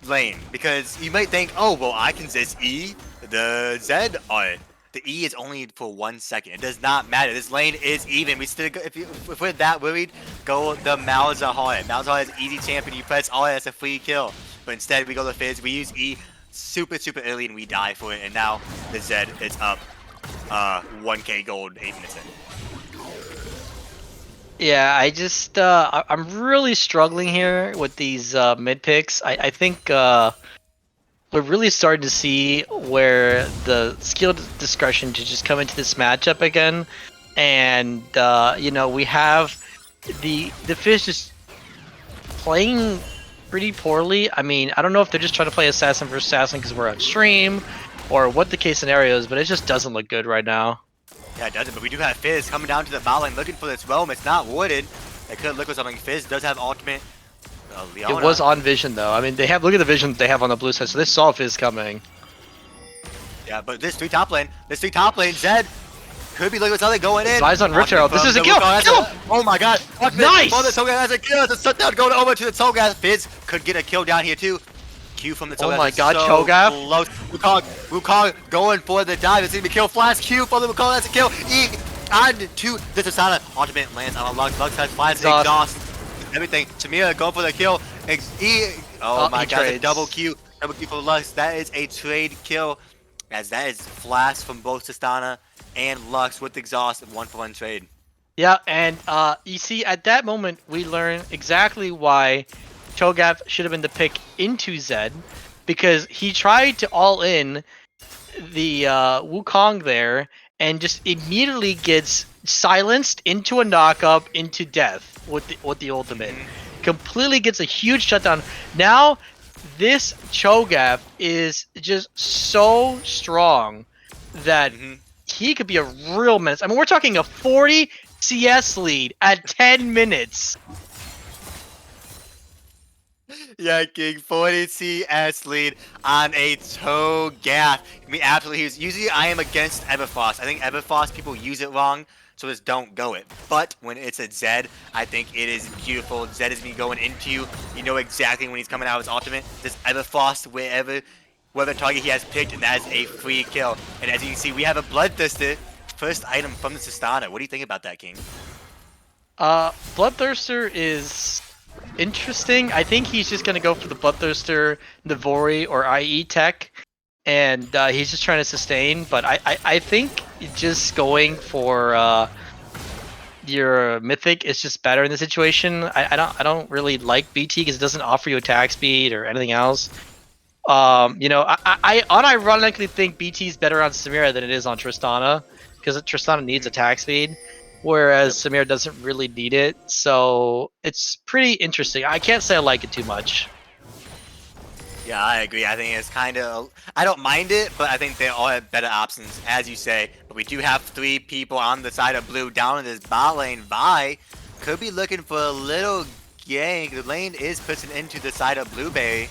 lane because you might think, oh well, I can just E the Zed on it. The E is only for 1 second. It does not matter. This lane is even. We still, if we're that worried, go the Malzahar. Malzahar is easy champion. You press all, that's a free kill. But instead, we go to Fizz. We use E super early and we die for it. And now the Zed is up 1k gold 8 minutes in. Yeah, I'm really struggling here with these mid picks. I think we're really starting to see where the skill discretion to just come into this matchup again, and you know, we have the fish just playing pretty poorly. I mean, I don't know if they're just trying to play assassin versus assassin because we're on stream, or what the case scenario is, but it just doesn't look good right now. Yeah, it doesn't, but we do have Fizz coming down to the bot lane looking for this realm. It's not wooded. They could look for something. Fizz does have ultimate. Leona. It was on vision though. I mean, look at the vision they have on the blue side, so they saw Fizz coming. Yeah, but this 3 top lane, Zed could be looking for something going in. Eyes on Rift Herald. This is a kill! Oh my god. Nice! Oh, the Togas has a kill. It's a shutdown going over to the Togas. Fizz could get a kill down here too. Q from the Togas. Oh my god, so Cho'Gath. close. Wukong going for the dive. It's gonna be kill. Flash Q from the Wukong. That's a kill. E on to the Tasana. Ultimate lands on a Lux. Lux has flash exhaust. Everything. Tamira going for the kill. Oh my god, a double Q for Lux. That is a trade kill, as that is flash from both Tristana and Lux with exhaust, 1-for-1 trade. Yeah, and you see, at that moment, we learn exactly why Cho'Gath should have been the pick into Zed, because he tried to all in the Wukong there, and just immediately gets silenced into a knockup into death with the ultimate. Completely gets a huge shutdown. Now this Cho'Gath is just so strong that he could be a real menace. I mean, we're talking a 40 CS lead at 10 minutes. Yeah, King, 40 CS lead on a Cho'Gath. I mean, absolutely. Usually I am against Everfrost. I think Everfrost, people use it wrong, so just don't go it. But when it's a Zed, I think it is beautiful. Zed is me going into you. You know exactly when he's coming out of his ultimate. This Everfrost, whatever target he has picked, and that is a free kill. And as you can see, we have a Bloodthirster. First item from the Tristana. What do you think about that, King? Bloodthirster is interesting. I think he's just gonna go for the Bloodthirster, Navori, or IE tech, and he's just trying to sustain. But I think just going for your Mythic is just better in the situation. I don't really like BT because it doesn't offer you attack speed or anything else. You know, I unironically think BT is better on Samira than it is on Tristana, because Tristana needs attack speed, whereas Samira doesn't really need it. So it's pretty interesting. I can't say I like it too much. Yeah, I agree. I think it's kind of... I don't mind it, but I think they all have better options, as you say. But we do have 3 people on the side of blue down in this bot lane. Vi could be looking for a little gank. The lane is pushing into the side of Blueberry.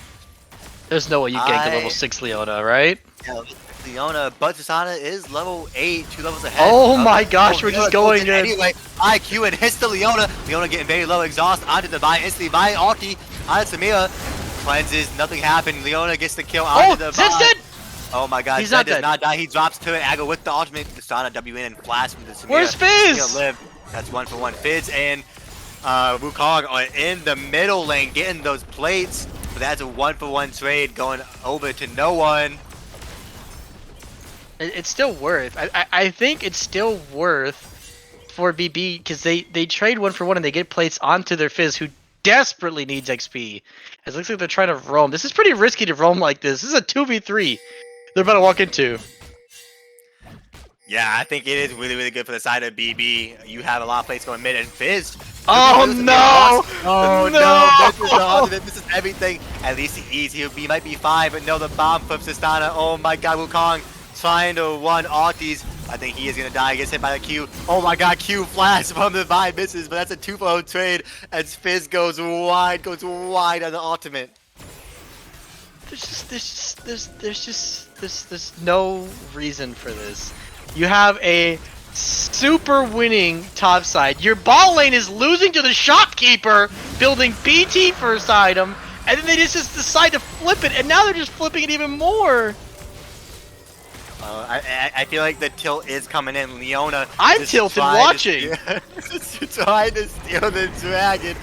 There's no way you gank a level 6 Leona, right? Yeah, Leona, but Tristana is level 8, 2 levels ahead. Oh my gosh, we're just going in. Anyway, IQ and hits the Leona. Leona getting very low, exhaust onto the Vine, instantly Vine ulti onto Samira. Cleanses, nothing happened. Leona gets the kill onto the Vine. Dead! Oh my god, He's Zed not does dead. not die. He drops to it. Aggo with the ultimate. Tristana W in and flash from the Samira. Where's Fizz? Live. That's 1-for-1. Fizz and Wukong are in the middle lane getting those plates. But that's a 1-for-1 trade going over to no one. It's still worth. I think it's still worth for BB because they trade 1-for-1 and they get plates onto their Fizz who desperately needs XP. It looks like they're trying to roam. This is pretty risky to roam like this. This is a 2v3 they're about to walk into. Yeah, I think it is really, really good for the side of BB. You have a lot of plates going mid and Fizz. Oh no! Oh No! This is everything. At least he might be fine, but no, the bomb from Tristana. Oh my god, Wukong trying to one ultis. I think he is gonna die. He gets hit by the Q. Oh my god, Q flash from the Vine misses, but that's a 2-for-0 trade as Fizz goes wide on the ultimate. There's no reason for this. You have a super winning top side. Your ball lane is losing to the shopkeeper, building BT first item, and then they just decide to flip it, and now they're just flipping it even more. I feel like the tilt is coming in. Leona. I'm tilted watching. Trying to steal the dragon.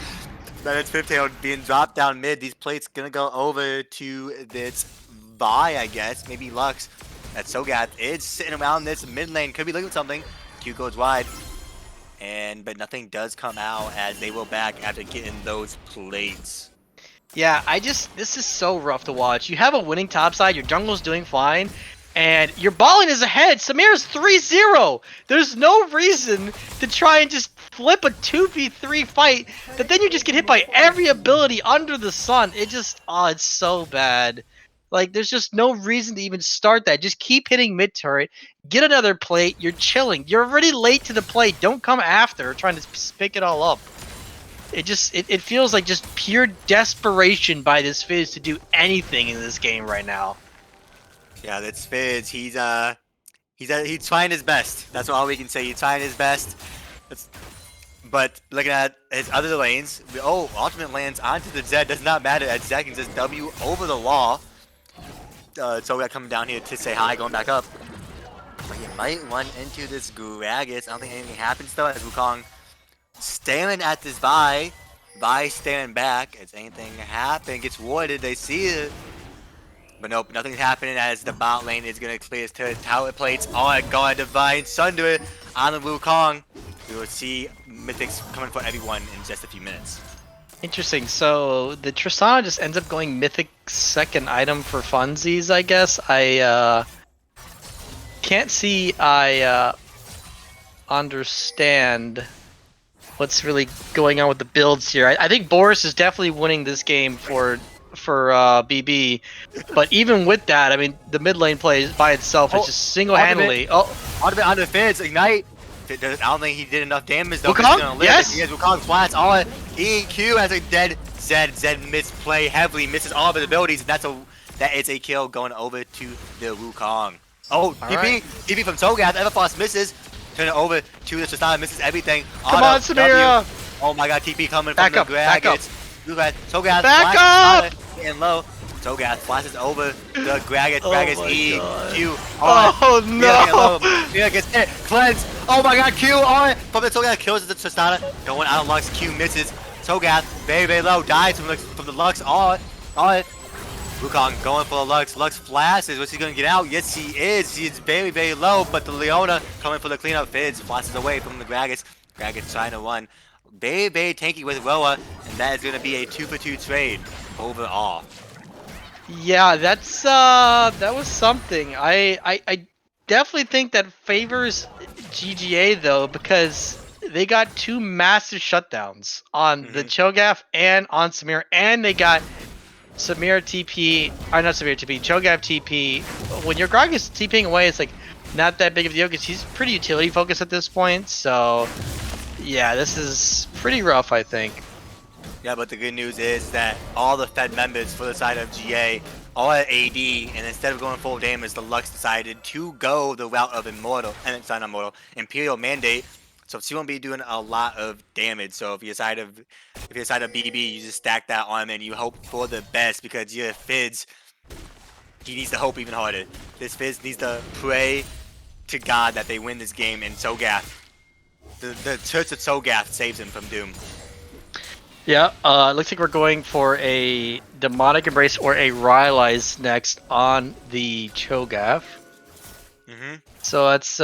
But it's 15 being dropped down mid. These plates gonna go over to this Vi, I guess. Maybe Lux. That's Sogath is sitting around this mid lane. Could be looking at something. Q goes wide. But nothing does come out as they will back after getting those plates. Yeah, this is so rough to watch. You have a winning top side, your jungle's doing fine, and your ball lane is ahead. Samira's 3-0. There's no reason to try and just flip a 2v3 fight that then you just get hit by every ability under the sun. It's so bad. Like, there's just no reason to even start that. Just keep hitting mid turret, get another plate, you're chilling. You're already late to the plate. Don't come after trying to pick it all up. It feels like just pure desperation by this Fizz to do anything in this game right now. Yeah, that's Fizz. He's trying his best. That's all we can say. He's trying his best. But looking at his other lanes, ultimate lands onto the Zed. Does not matter as Zed can just W over the wall. So we got coming down here to say hi, going back up. But he might run into this Gragas. I don't think anything happens though, as Wukong staring at this Vi. Vi staring back. As anything happen, gets warded, they see it. But nope, nothing's happening as the bot lane is going to clear his tower plates. Oh my god, Divine Sunder on the Wukong. We will see Mythics coming for everyone in just a few minutes. Interesting. So the Tristana just ends up going Mythic second item for funsies, I guess. I can't see I understand what's really going on with the builds here. I think Boris is definitely winning this game for BB, but even with that, I mean, the mid lane play by itself is just single-handedly. Ultimate on the Fizz, Ignite. I don't think he did enough damage though. Wukong? Yes! He has Wukong's flats. All EQ has a dead Zed. Zed misplay heavily, misses all of his abilities. That is a kill going over to the Wukong. Oh, TP from Togath. Everfrost misses. Turn it over to the Tristana, misses everything. Come on, Samira! Oh my god, TP coming back from up, the back up. Togath back up! Getting low. Togath flashes over the Gragas. Gragas EQ. Oh no! Mira gets hit. Cleanse. Oh my god, Q on it. From the Togath kills the Tristana. Going out of Lux. Q misses. Togath very, very low. Dies from the Lux. On it. Wukong going for the Lux. Lux flashes. What's he going to get out? Yes, he is. He's very, very low. But the Leona coming for the cleanup. Fizz flashes away from the Gragas. Gragas trying to run. Very, very tanky with Roa. And that is going to be a 2-for-2 trade overall. Yeah, that was something. I definitely think that favors GGA though, because they got two massive shutdowns on the Cho'Gath and on Samir, and they got Samir TP, or not Samir TP, Cho'Gath TP. When your Grog is TPing away, it's like not that big of a deal because he's pretty utility focused at this point. So yeah, this is pretty rough, I think. Yeah, but the good news is that all the Fed members for the side of GA all at AD, and instead of going full damage, the Lux decided to go the route of Immortal, and it's not Immortal, Imperial Mandate. So she won't be doing a lot of damage. So if you decide to BB, you just stack that on him and you hope for the best because your Fizz, he needs to hope even harder. This Fizz needs to pray to God that they win this game, and Sogath, the Church of Sogath saves him from doom. Yeah, looks like we're going for a Demonic Embrace or a Rylai's next on the Cho'Gath. So that's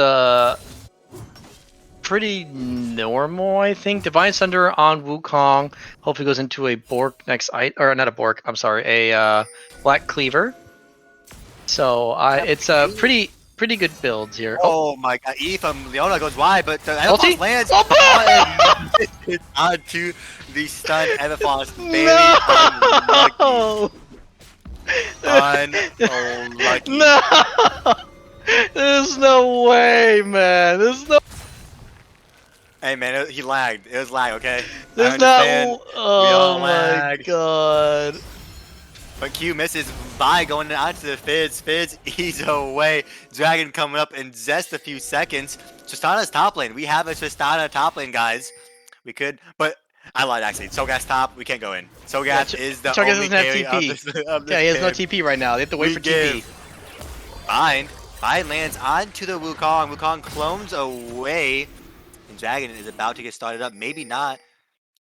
pretty normal, I think. Divine Sunder on Wukong. Hopefully goes into a Bork next or not a Bork, I'm sorry, a Black Cleaver. So it's a pretty good builds here. Oh my god, E from Leona goes wide, but the Ulti? Everfoss lands onto the stun Everfoss. Very unlucky. No! There's no way, man. There's no. Hey man, he lagged. It was lag, okay? There's no. Oh my god. But Q misses by going onto the Fizz. Fizz ease away. Dragon coming up in just a few seconds. Tristana's top lane. We have a Tristana top lane, guys. We could, but I lied actually. Sogath's top. We can't go in. Sogath is the only carry of this Yeah, he has no TP right now. They have to wait for TP. Bind lands onto the Wukong. Wukong clones away. And Dragon is about to get started up. Maybe not.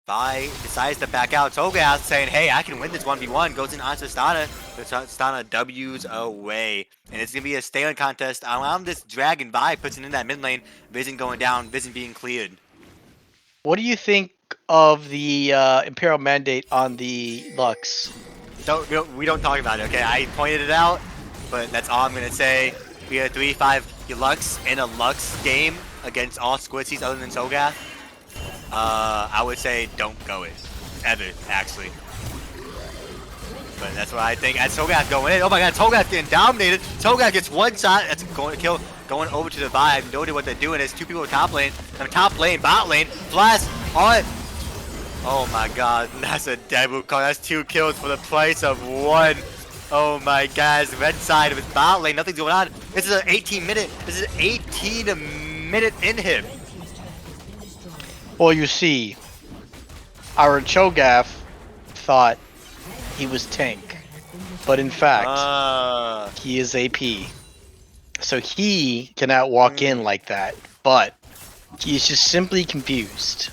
Vi decides to back out. Sogath saying, hey, I can win this 1v1. Goes in onto Tristana. Tristana W's away. And it's going to be a stay-on contest around this Dragon. Vi puts it in that mid lane. Vision going down. Vision being cleared. What do you think of the Imperial Mandate on the Lux? We don't talk about it, okay? I pointed it out, but that's all I'm going to say. We had a 3-5 Lux in a Lux game against all Squidsies other than Sogath. I would say don't go it. Ever, actually. But that's what I think. And Sogath going in. Oh my god, Sogath getting dominated. Sogath gets one shot. That's going to kill. Going over to the Vibe. Noted what they're doing is two people top lane. Top lane, bot lane. Blast on. Oh my god, that's a dead Wukong. That's 2 kills for the price of 1. Oh my god, red side of his bot lane. Nothing's going on. This is an 18-minute. This is an 18-minute inhib. Well, you see, our Cho'Gath thought he was tank, but in fact, he is AP. So he cannot walk in like that, but he's just simply confused.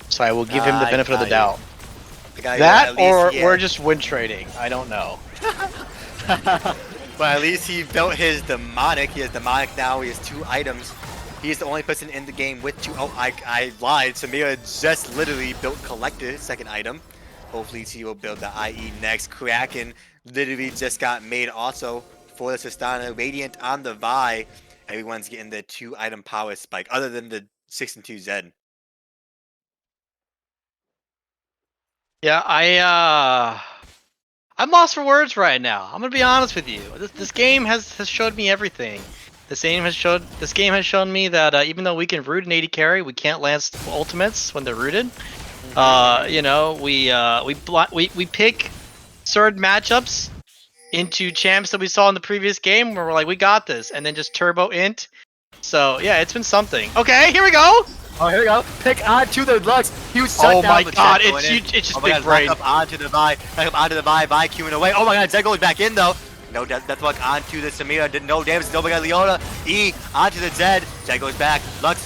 So I will give him the benefit of the doubt. That, or we're just win trading. I don't know. But at least he built his Demonic. He has Demonic now. He has 2 items. He is the only person in the game with 2. Oh, I lied. Samira just literally built Collector, second item. Hopefully she will build the IE next. Kraken literally just got made also for the Tristana. Radiant on the Vi. Everyone's getting the 2 item power spike other than the 6 and 2 Zed. Yeah, I'm lost for words right now. I'm gonna be honest with you. This game has showed me everything. This game has shown me that even though we can root an AD carry, we can't lance ultimates when they're rooted. You know, we pick certain matchups into champs that we saw in the previous game where we're like, we got this, and then just turbo int. So yeah, it's been something. Okay, here we go. Oh, here we go. Pick onto the Lux. Huge shutdown. Oh my god, it's just big brain. Back up onto the Vi. Back up onto the Vi. Vi queuing away. Oh my god, Zed goes back in though. No death luck onto the Samira. Did no damage. No, we got Leona. E onto the Zed. Zed goes back. Lux.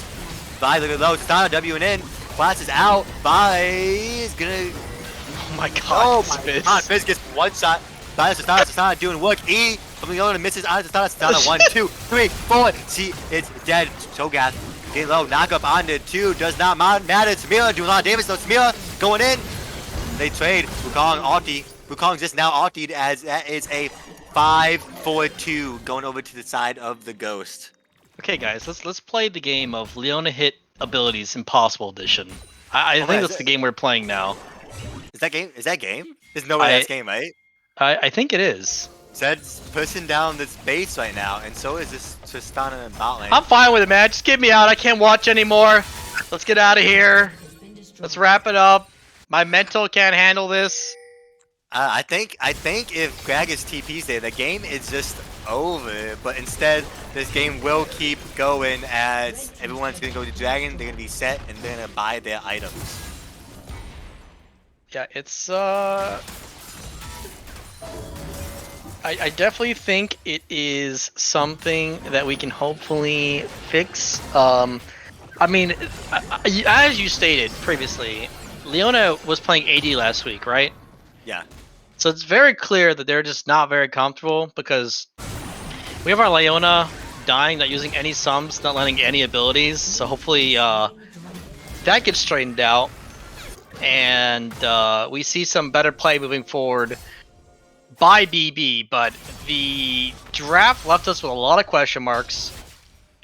Vi look at low. Stana W and in. Class is out. Vi is gonna. Oh my god. Oh my god. Fizz gets one shot. Stana doing work. E from Leona misses onto Stana. 1, 2, 3, 4. She is dead. Cho'Gath getting low. Knock up onto 2. Does not matter. Samira doing a lot of damage though. Samira going in. They trade. Wukong ulti. Wukong just now ultied as that is a 5-4-2 going over to the side of the Ghost. Okay, guys, let's play the game of Leona hit abilities Impossible Edition. I think that's the game we're playing now. Is that game? There's no way that's game, right? I think it is. Zed's pushing down this base right now, and so is this Tristana and bot lane. I'm fine with it, man. Just get me out. I can't watch anymore. Let's get out of here. Let's wrap it up. My mental can't handle this. I think if Gragas TP's there, the game is just over. But instead, this game will keep going as everyone's gonna go to Dragon. They're gonna be set and they're gonna buy their items. Yeah, it's I definitely think it is something that we can hopefully fix. I mean, as you stated previously, Leona was playing AD last week, right? Yeah. So it's very clear that they're just not very comfortable because we have our Leona dying, not using any sums, not landing any abilities. So hopefully that gets straightened out, and we see some better play moving forward by BB. But the draft left us with a lot of question marks,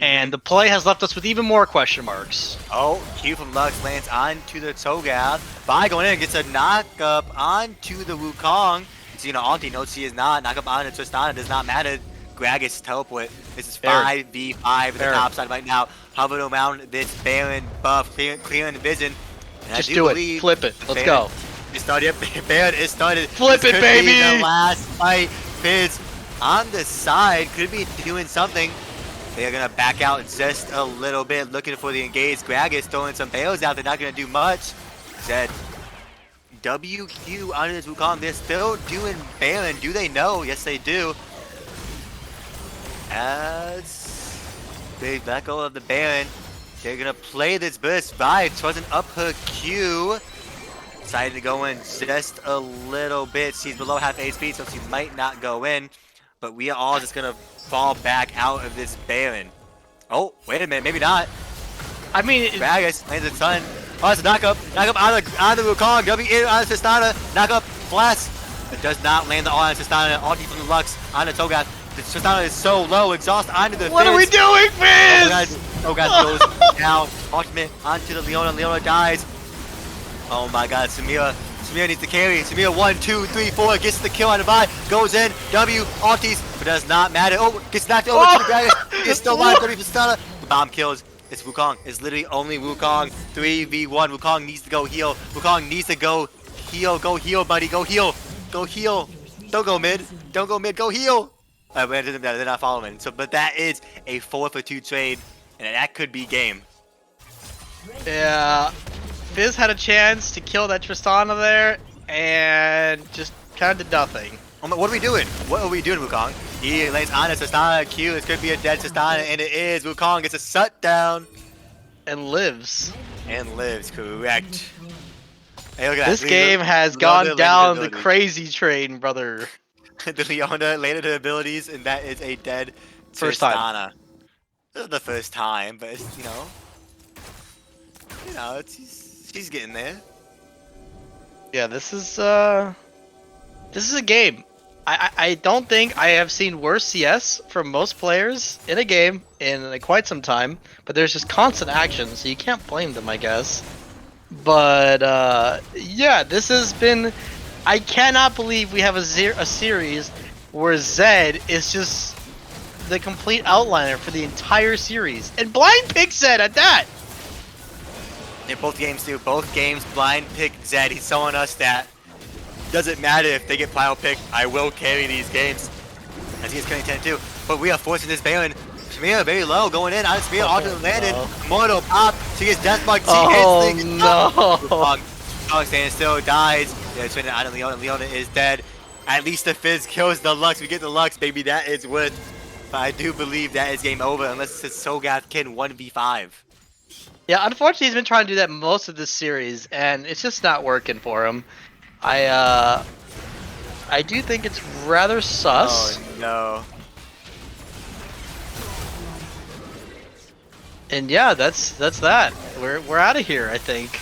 and the play has left us with even more question marks. Oh, Q from Lux lands onto the Togath. Vi going in and gets a knock-up onto the Wukong. So, you know, Alti notes he is not. Knock-up onto Tristana does not matter. Gragas teleport. This is 5v5 at the top side right now. Hovering around this Baron buff, clearing the vision. And Just do it. Flip it. Let's go. It started. Baron is started. Flip it, baby! Be the last fight. Fizz on the side could be doing something. They're gonna back out just a little bit, looking for the engage. Gragas throwing some bales out. They're not gonna do much. Zed. WQ on his Wukong. They're still doing Baron. Do they know? Yes, they do. As they let go of the Baron, they're gonna play this burst. Vi wasn't up her Q. Decided to go in just a little bit. She's below half HP, so she might not go in. But we are all just gonna fall back out of this Baron. Oh, wait a minute, maybe not. I mean, Gragas lands a ton. Oh, it's a knock up on the Wukong. W in on Tristana. Knock up, blast. It does not land the all on Tristana. Ulti from the Lux on the Togath. The Tristana is so low. Exhaust onto the what Fizz. are we doing, Fizz? Togath goes down. Ultimate onto the Leona. Leona dies. Oh my god, Samira. Samira needs to carry. Samira 1, 2, 3, 4 gets the kill on the buy. Goes in. W ultis, but does not matter. Oh, gets knocked over to the Dragon. It's still alive. W for Stana. The bomb kills. It's Wukong. It's literally only Wukong. 3v1. Wukong needs to go heal. Wukong needs to go heal. Go heal, buddy. Go heal. Go heal. Don't go mid. Don't go mid. Go heal. They're not following. So, but that is a 4-for-2 trade, and that could be game. Yeah. Fizz had a chance to kill that Tristana there, and just kind of did nothing. What are we doing? What are we doing, Wukong? He lays on a Tristana Q. This could be a dead Tristana, and it is. Wukong gets a shut down. And lives. And lives, correct. Hey, look at This that. game has gone down the crazy train, brother. The Leona landed her abilities, and that is a dead First Tristana. time. The first time, but it's, she's getting there. Yeah, this is a game. I don't think I have seen worse CS from most players in a game in quite some time, but there's just constant action, so you can't blame them, I guess. But yeah, this has been. I cannot believe we have a series where Zed is just the complete outliner for the entire series, and blind pick Zed at that. In both games, too. Both games, blind pick Zed. He's showing us that doesn't matter if they get pile picked. I will carry these games. As he is carrying 10 too. But we are forcing this Baron. Samira very low, going in. Out of Samira, ultimate landed. Mortal pop. She gets death mark. Oh no! Wukong standing still, dies. Yeah, it's out of Leona. Leona is dead. At least the Fizz kills the Lux. We get the Lux, baby. That is worth. But I do believe that is game over unless it's Sogath can 1v5. Yeah, unfortunately, he's been trying to do that most of this series, and it's just not working for him. I do think it's rather sus. Oh no. And yeah, that's that. We're out of here, I think.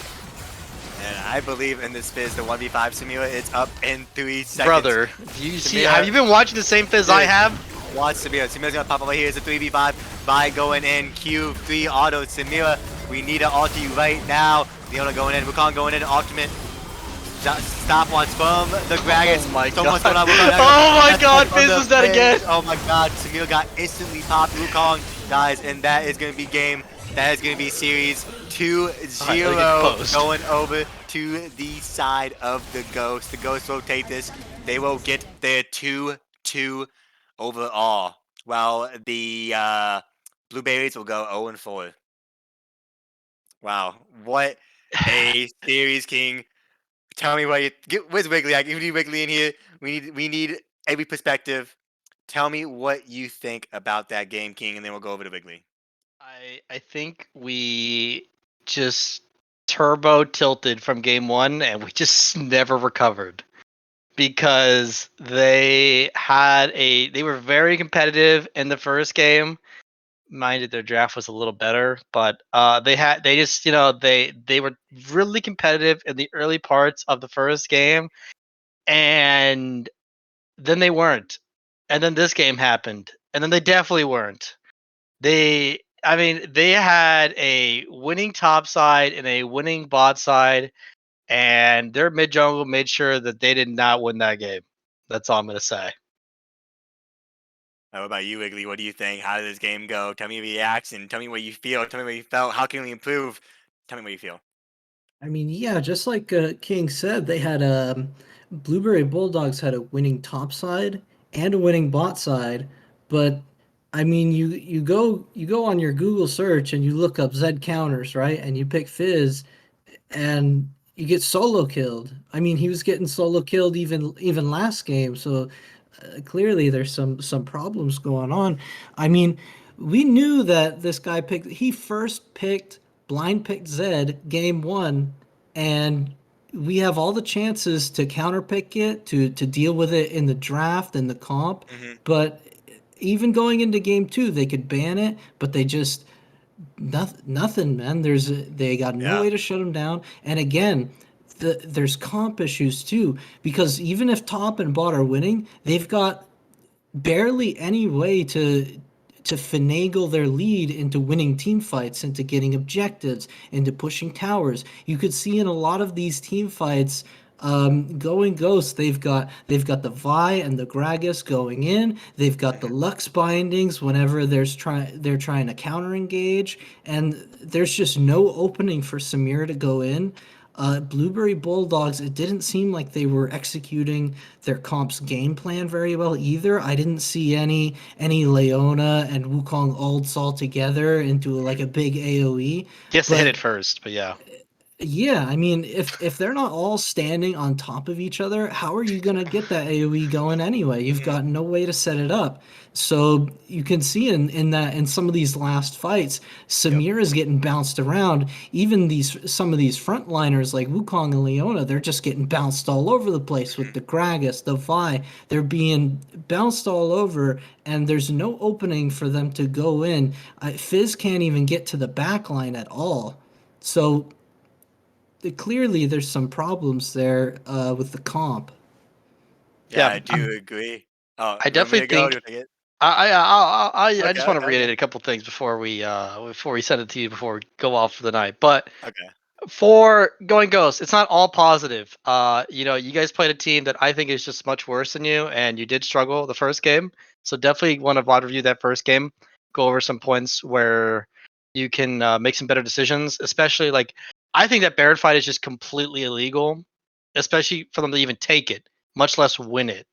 And I believe in this Fizz, the 1v5 Samira is up in 3 seconds. Brother, do you see? Have you been watching the same Fizz I have? Watch Samira. Samira's gonna pop over here. It's a 3v5. Vi going in. Q3 auto. Samira, we need an ulti right now. Leona going in. Wukong going in. Ultimate. Stop once from the Gragas. Oh my so god. Much going on. Oh my god, Fizz is dead again. Oh my god. Samira got instantly popped. Wukong dies, and that is gonna be game. That is going to be series All right, let me get 2-0 close. going over to the side of the Ghosts. The Ghosts will take this. They will get their 2-2 overall, while the Blueberries will go 0-4. Wow, what a series, King. Tell me what you where's Wiggly? I need Wiggly in here. We need every perspective. Tell me what you think about that game, King, and then we'll go over to Wiggly. I think we just turbo tilted from game one, and we just never recovered because they were very competitive in the first game. Minded their draft was a little better, but they just they were really competitive in the early parts of the first game, and then they weren't, and then this game happened, and then they definitely weren't. I mean, they had a winning top side and a winning bot side, and their mid jungle made sure that they did not win that game. That's all I'm gonna say. What about you, Wiggly? What do you think? How did this game go? Tell me your reaction. Tell me what you feel. Tell me what you felt. How can we improve? Tell me what you feel. I mean, yeah, just like King said, they had Blueberry Bulldogs had a winning top side and a winning bot side, but I mean, you go on your Google search and you look up Z counters, right? And you pick Fizz, and you get solo killed. I mean, he was getting solo killed even last game, so clearly there's some problems going on. I mean, we knew that this guy he first blind picked Zed game one, and we have all the chances to counterpick it, to deal with it in the draft and the comp, Hmm. but even going into game two, they could ban it, but they just nothing, man. They got no Yeah. way to shut him down. And again, there's comp issues too, because even if top and bot are winning, they've got barely any way to finagle their lead into winning team fights, into getting objectives, into pushing towers. You could see in a lot of these team fights, going Ghost, they've got the Vi and the Gragas going in. They've got the Hmm. Lux bindings whenever they're trying to counter engage, and there's just no opening for Samir to go in. Blueberry Bulldogs, it didn't seem like they were executing their comp's game plan very well either. I didn't see any Leona and Wukong ults all together into like Hmm. a big AoE. Yes, they hit But it first, but yeah. yeah, I mean, if they're not all standing on top of each other, how are you gonna get that AoE going anyway? You've Hmm. got no way to set it up. So you can see in some of these last fights, Yep. Samir is getting bounced around. Even some of these frontliners like Wukong and Leona, they're just getting bounced all over the place Hmm. with the Gragas, the Vi. They're being bounced all over, and there's no opening for them to go in. Fizz can't even get to the back line at all. So clearly there's some problems there with the comp. Yeah, Yeah, I do agree. Oh, I you want me to definitely go? You think want to take it? I Okay. just want to Okay. Okay. reiterate a couple things before we send it to you before we go off for the night. But Okay. for going Ghost, it's not all positive. You guys played a team that I think is just much worse than you, and you did struggle the first game. So definitely want to VOD review that first game, go over some points where you can make some better decisions. Especially like I think that Baron fight is just completely illegal, especially for them to even take it, much less win it,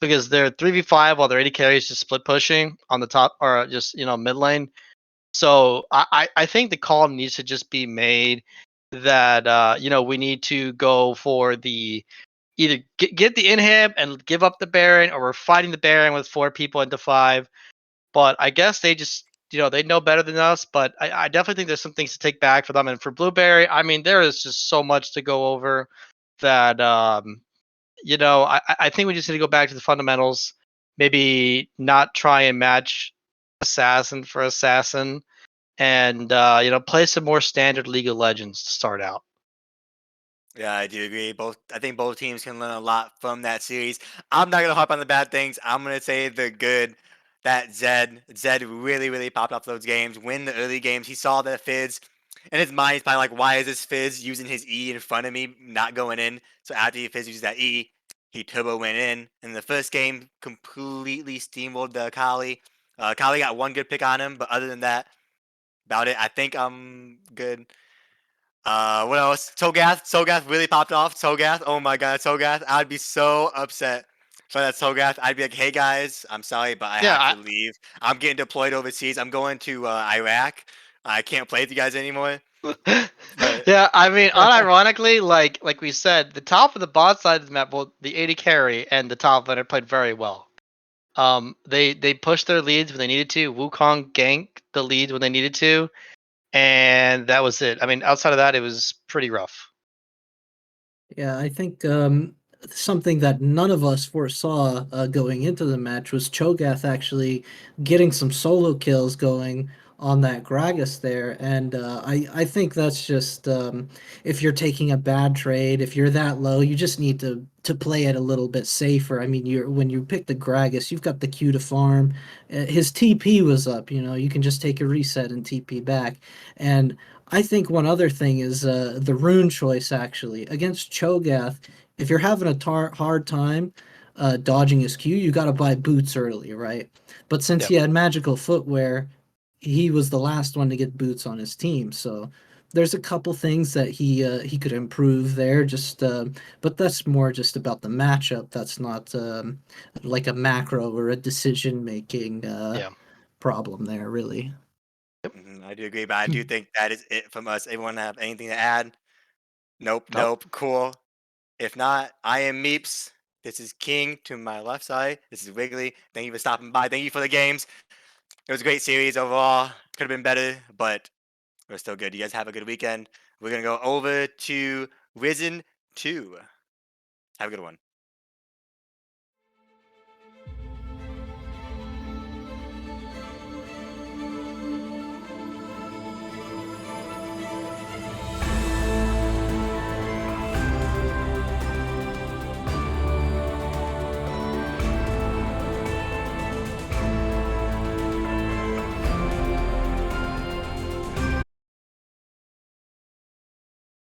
because they're 3v5 while their AD carries just split pushing on the top or just mid lane. So I think the call needs to just be made that we need to go for the either get the inhib and give up the Baron, or we're fighting the Baron with 4 people into 5. But I guess they just they know better than us. But I definitely think there's some things to take back for them. And for Blueberry, I mean there is just so much to go over that I think we just need to go back to the fundamentals. Maybe not try and match assassin for assassin, and play some more standard League of Legends to start out. Yeah, I do agree. I think both teams can learn a lot from that series. I'm not gonna harp on the bad things. I'm gonna say the good. That Zed really, really popped off those games. Win the early games. He saw that Fizz in his mind. He's probably like, "Why is this Fizz using his E in front of me, not going in?" So after he Fizz uses that E, he turbo went in. In the first game, completely steamrolled the Kali. Kali got one good pick on him, but other than that, about it. I think I'm good. What else? Togath really popped off. Togath, oh my god, Togath. I'd be so upset for that Togath. I'd be like, hey guys, I'm sorry, but I have Yeah, to leave. I'm getting deployed overseas. I'm going to Iraq. I can't play with you guys anymore. But yeah, I mean, unironically, like we said, the top of the bot side of the map, both the AD carry and the top laner played very well. They pushed their leads when they needed to. Wukong ganked the lead when they needed to, and that was it. I mean, outside of that, it was pretty rough. Yeah, I think something that none of us foresaw going into the match was Cho'Gath actually getting some solo kills going on that Gragas there, and I think that's just if you're taking a bad trade, if you're that low, you just need to play it a little bit safer. I mean, you're when you pick the Gragas, you've got the Q to farm. His TP was up, you can just take a reset and TP back, and I think one other thing is the rune choice actually against Cho'Gath. If you're having a hard time dodging his Q, you got to buy boots early, right? But since Yep. he had magical footwear, he was the last one to get boots on his team. So there's a couple things that he could improve there. But that's more just about the matchup. That's not like a macro or a decision making Yeah. problem there, really. I do agree, but I do think that is it from us. Anyone have anything to add? Nope, Nope. nope. Cool. If not, I am Meeps. This is King to my left side. This is Wiggly. Thank you for stopping by. Thank you for the games. It was a great series overall. Could have been better, but it was still good. You guys have a good weekend. We're gonna go over to Risen 2. Have a good one.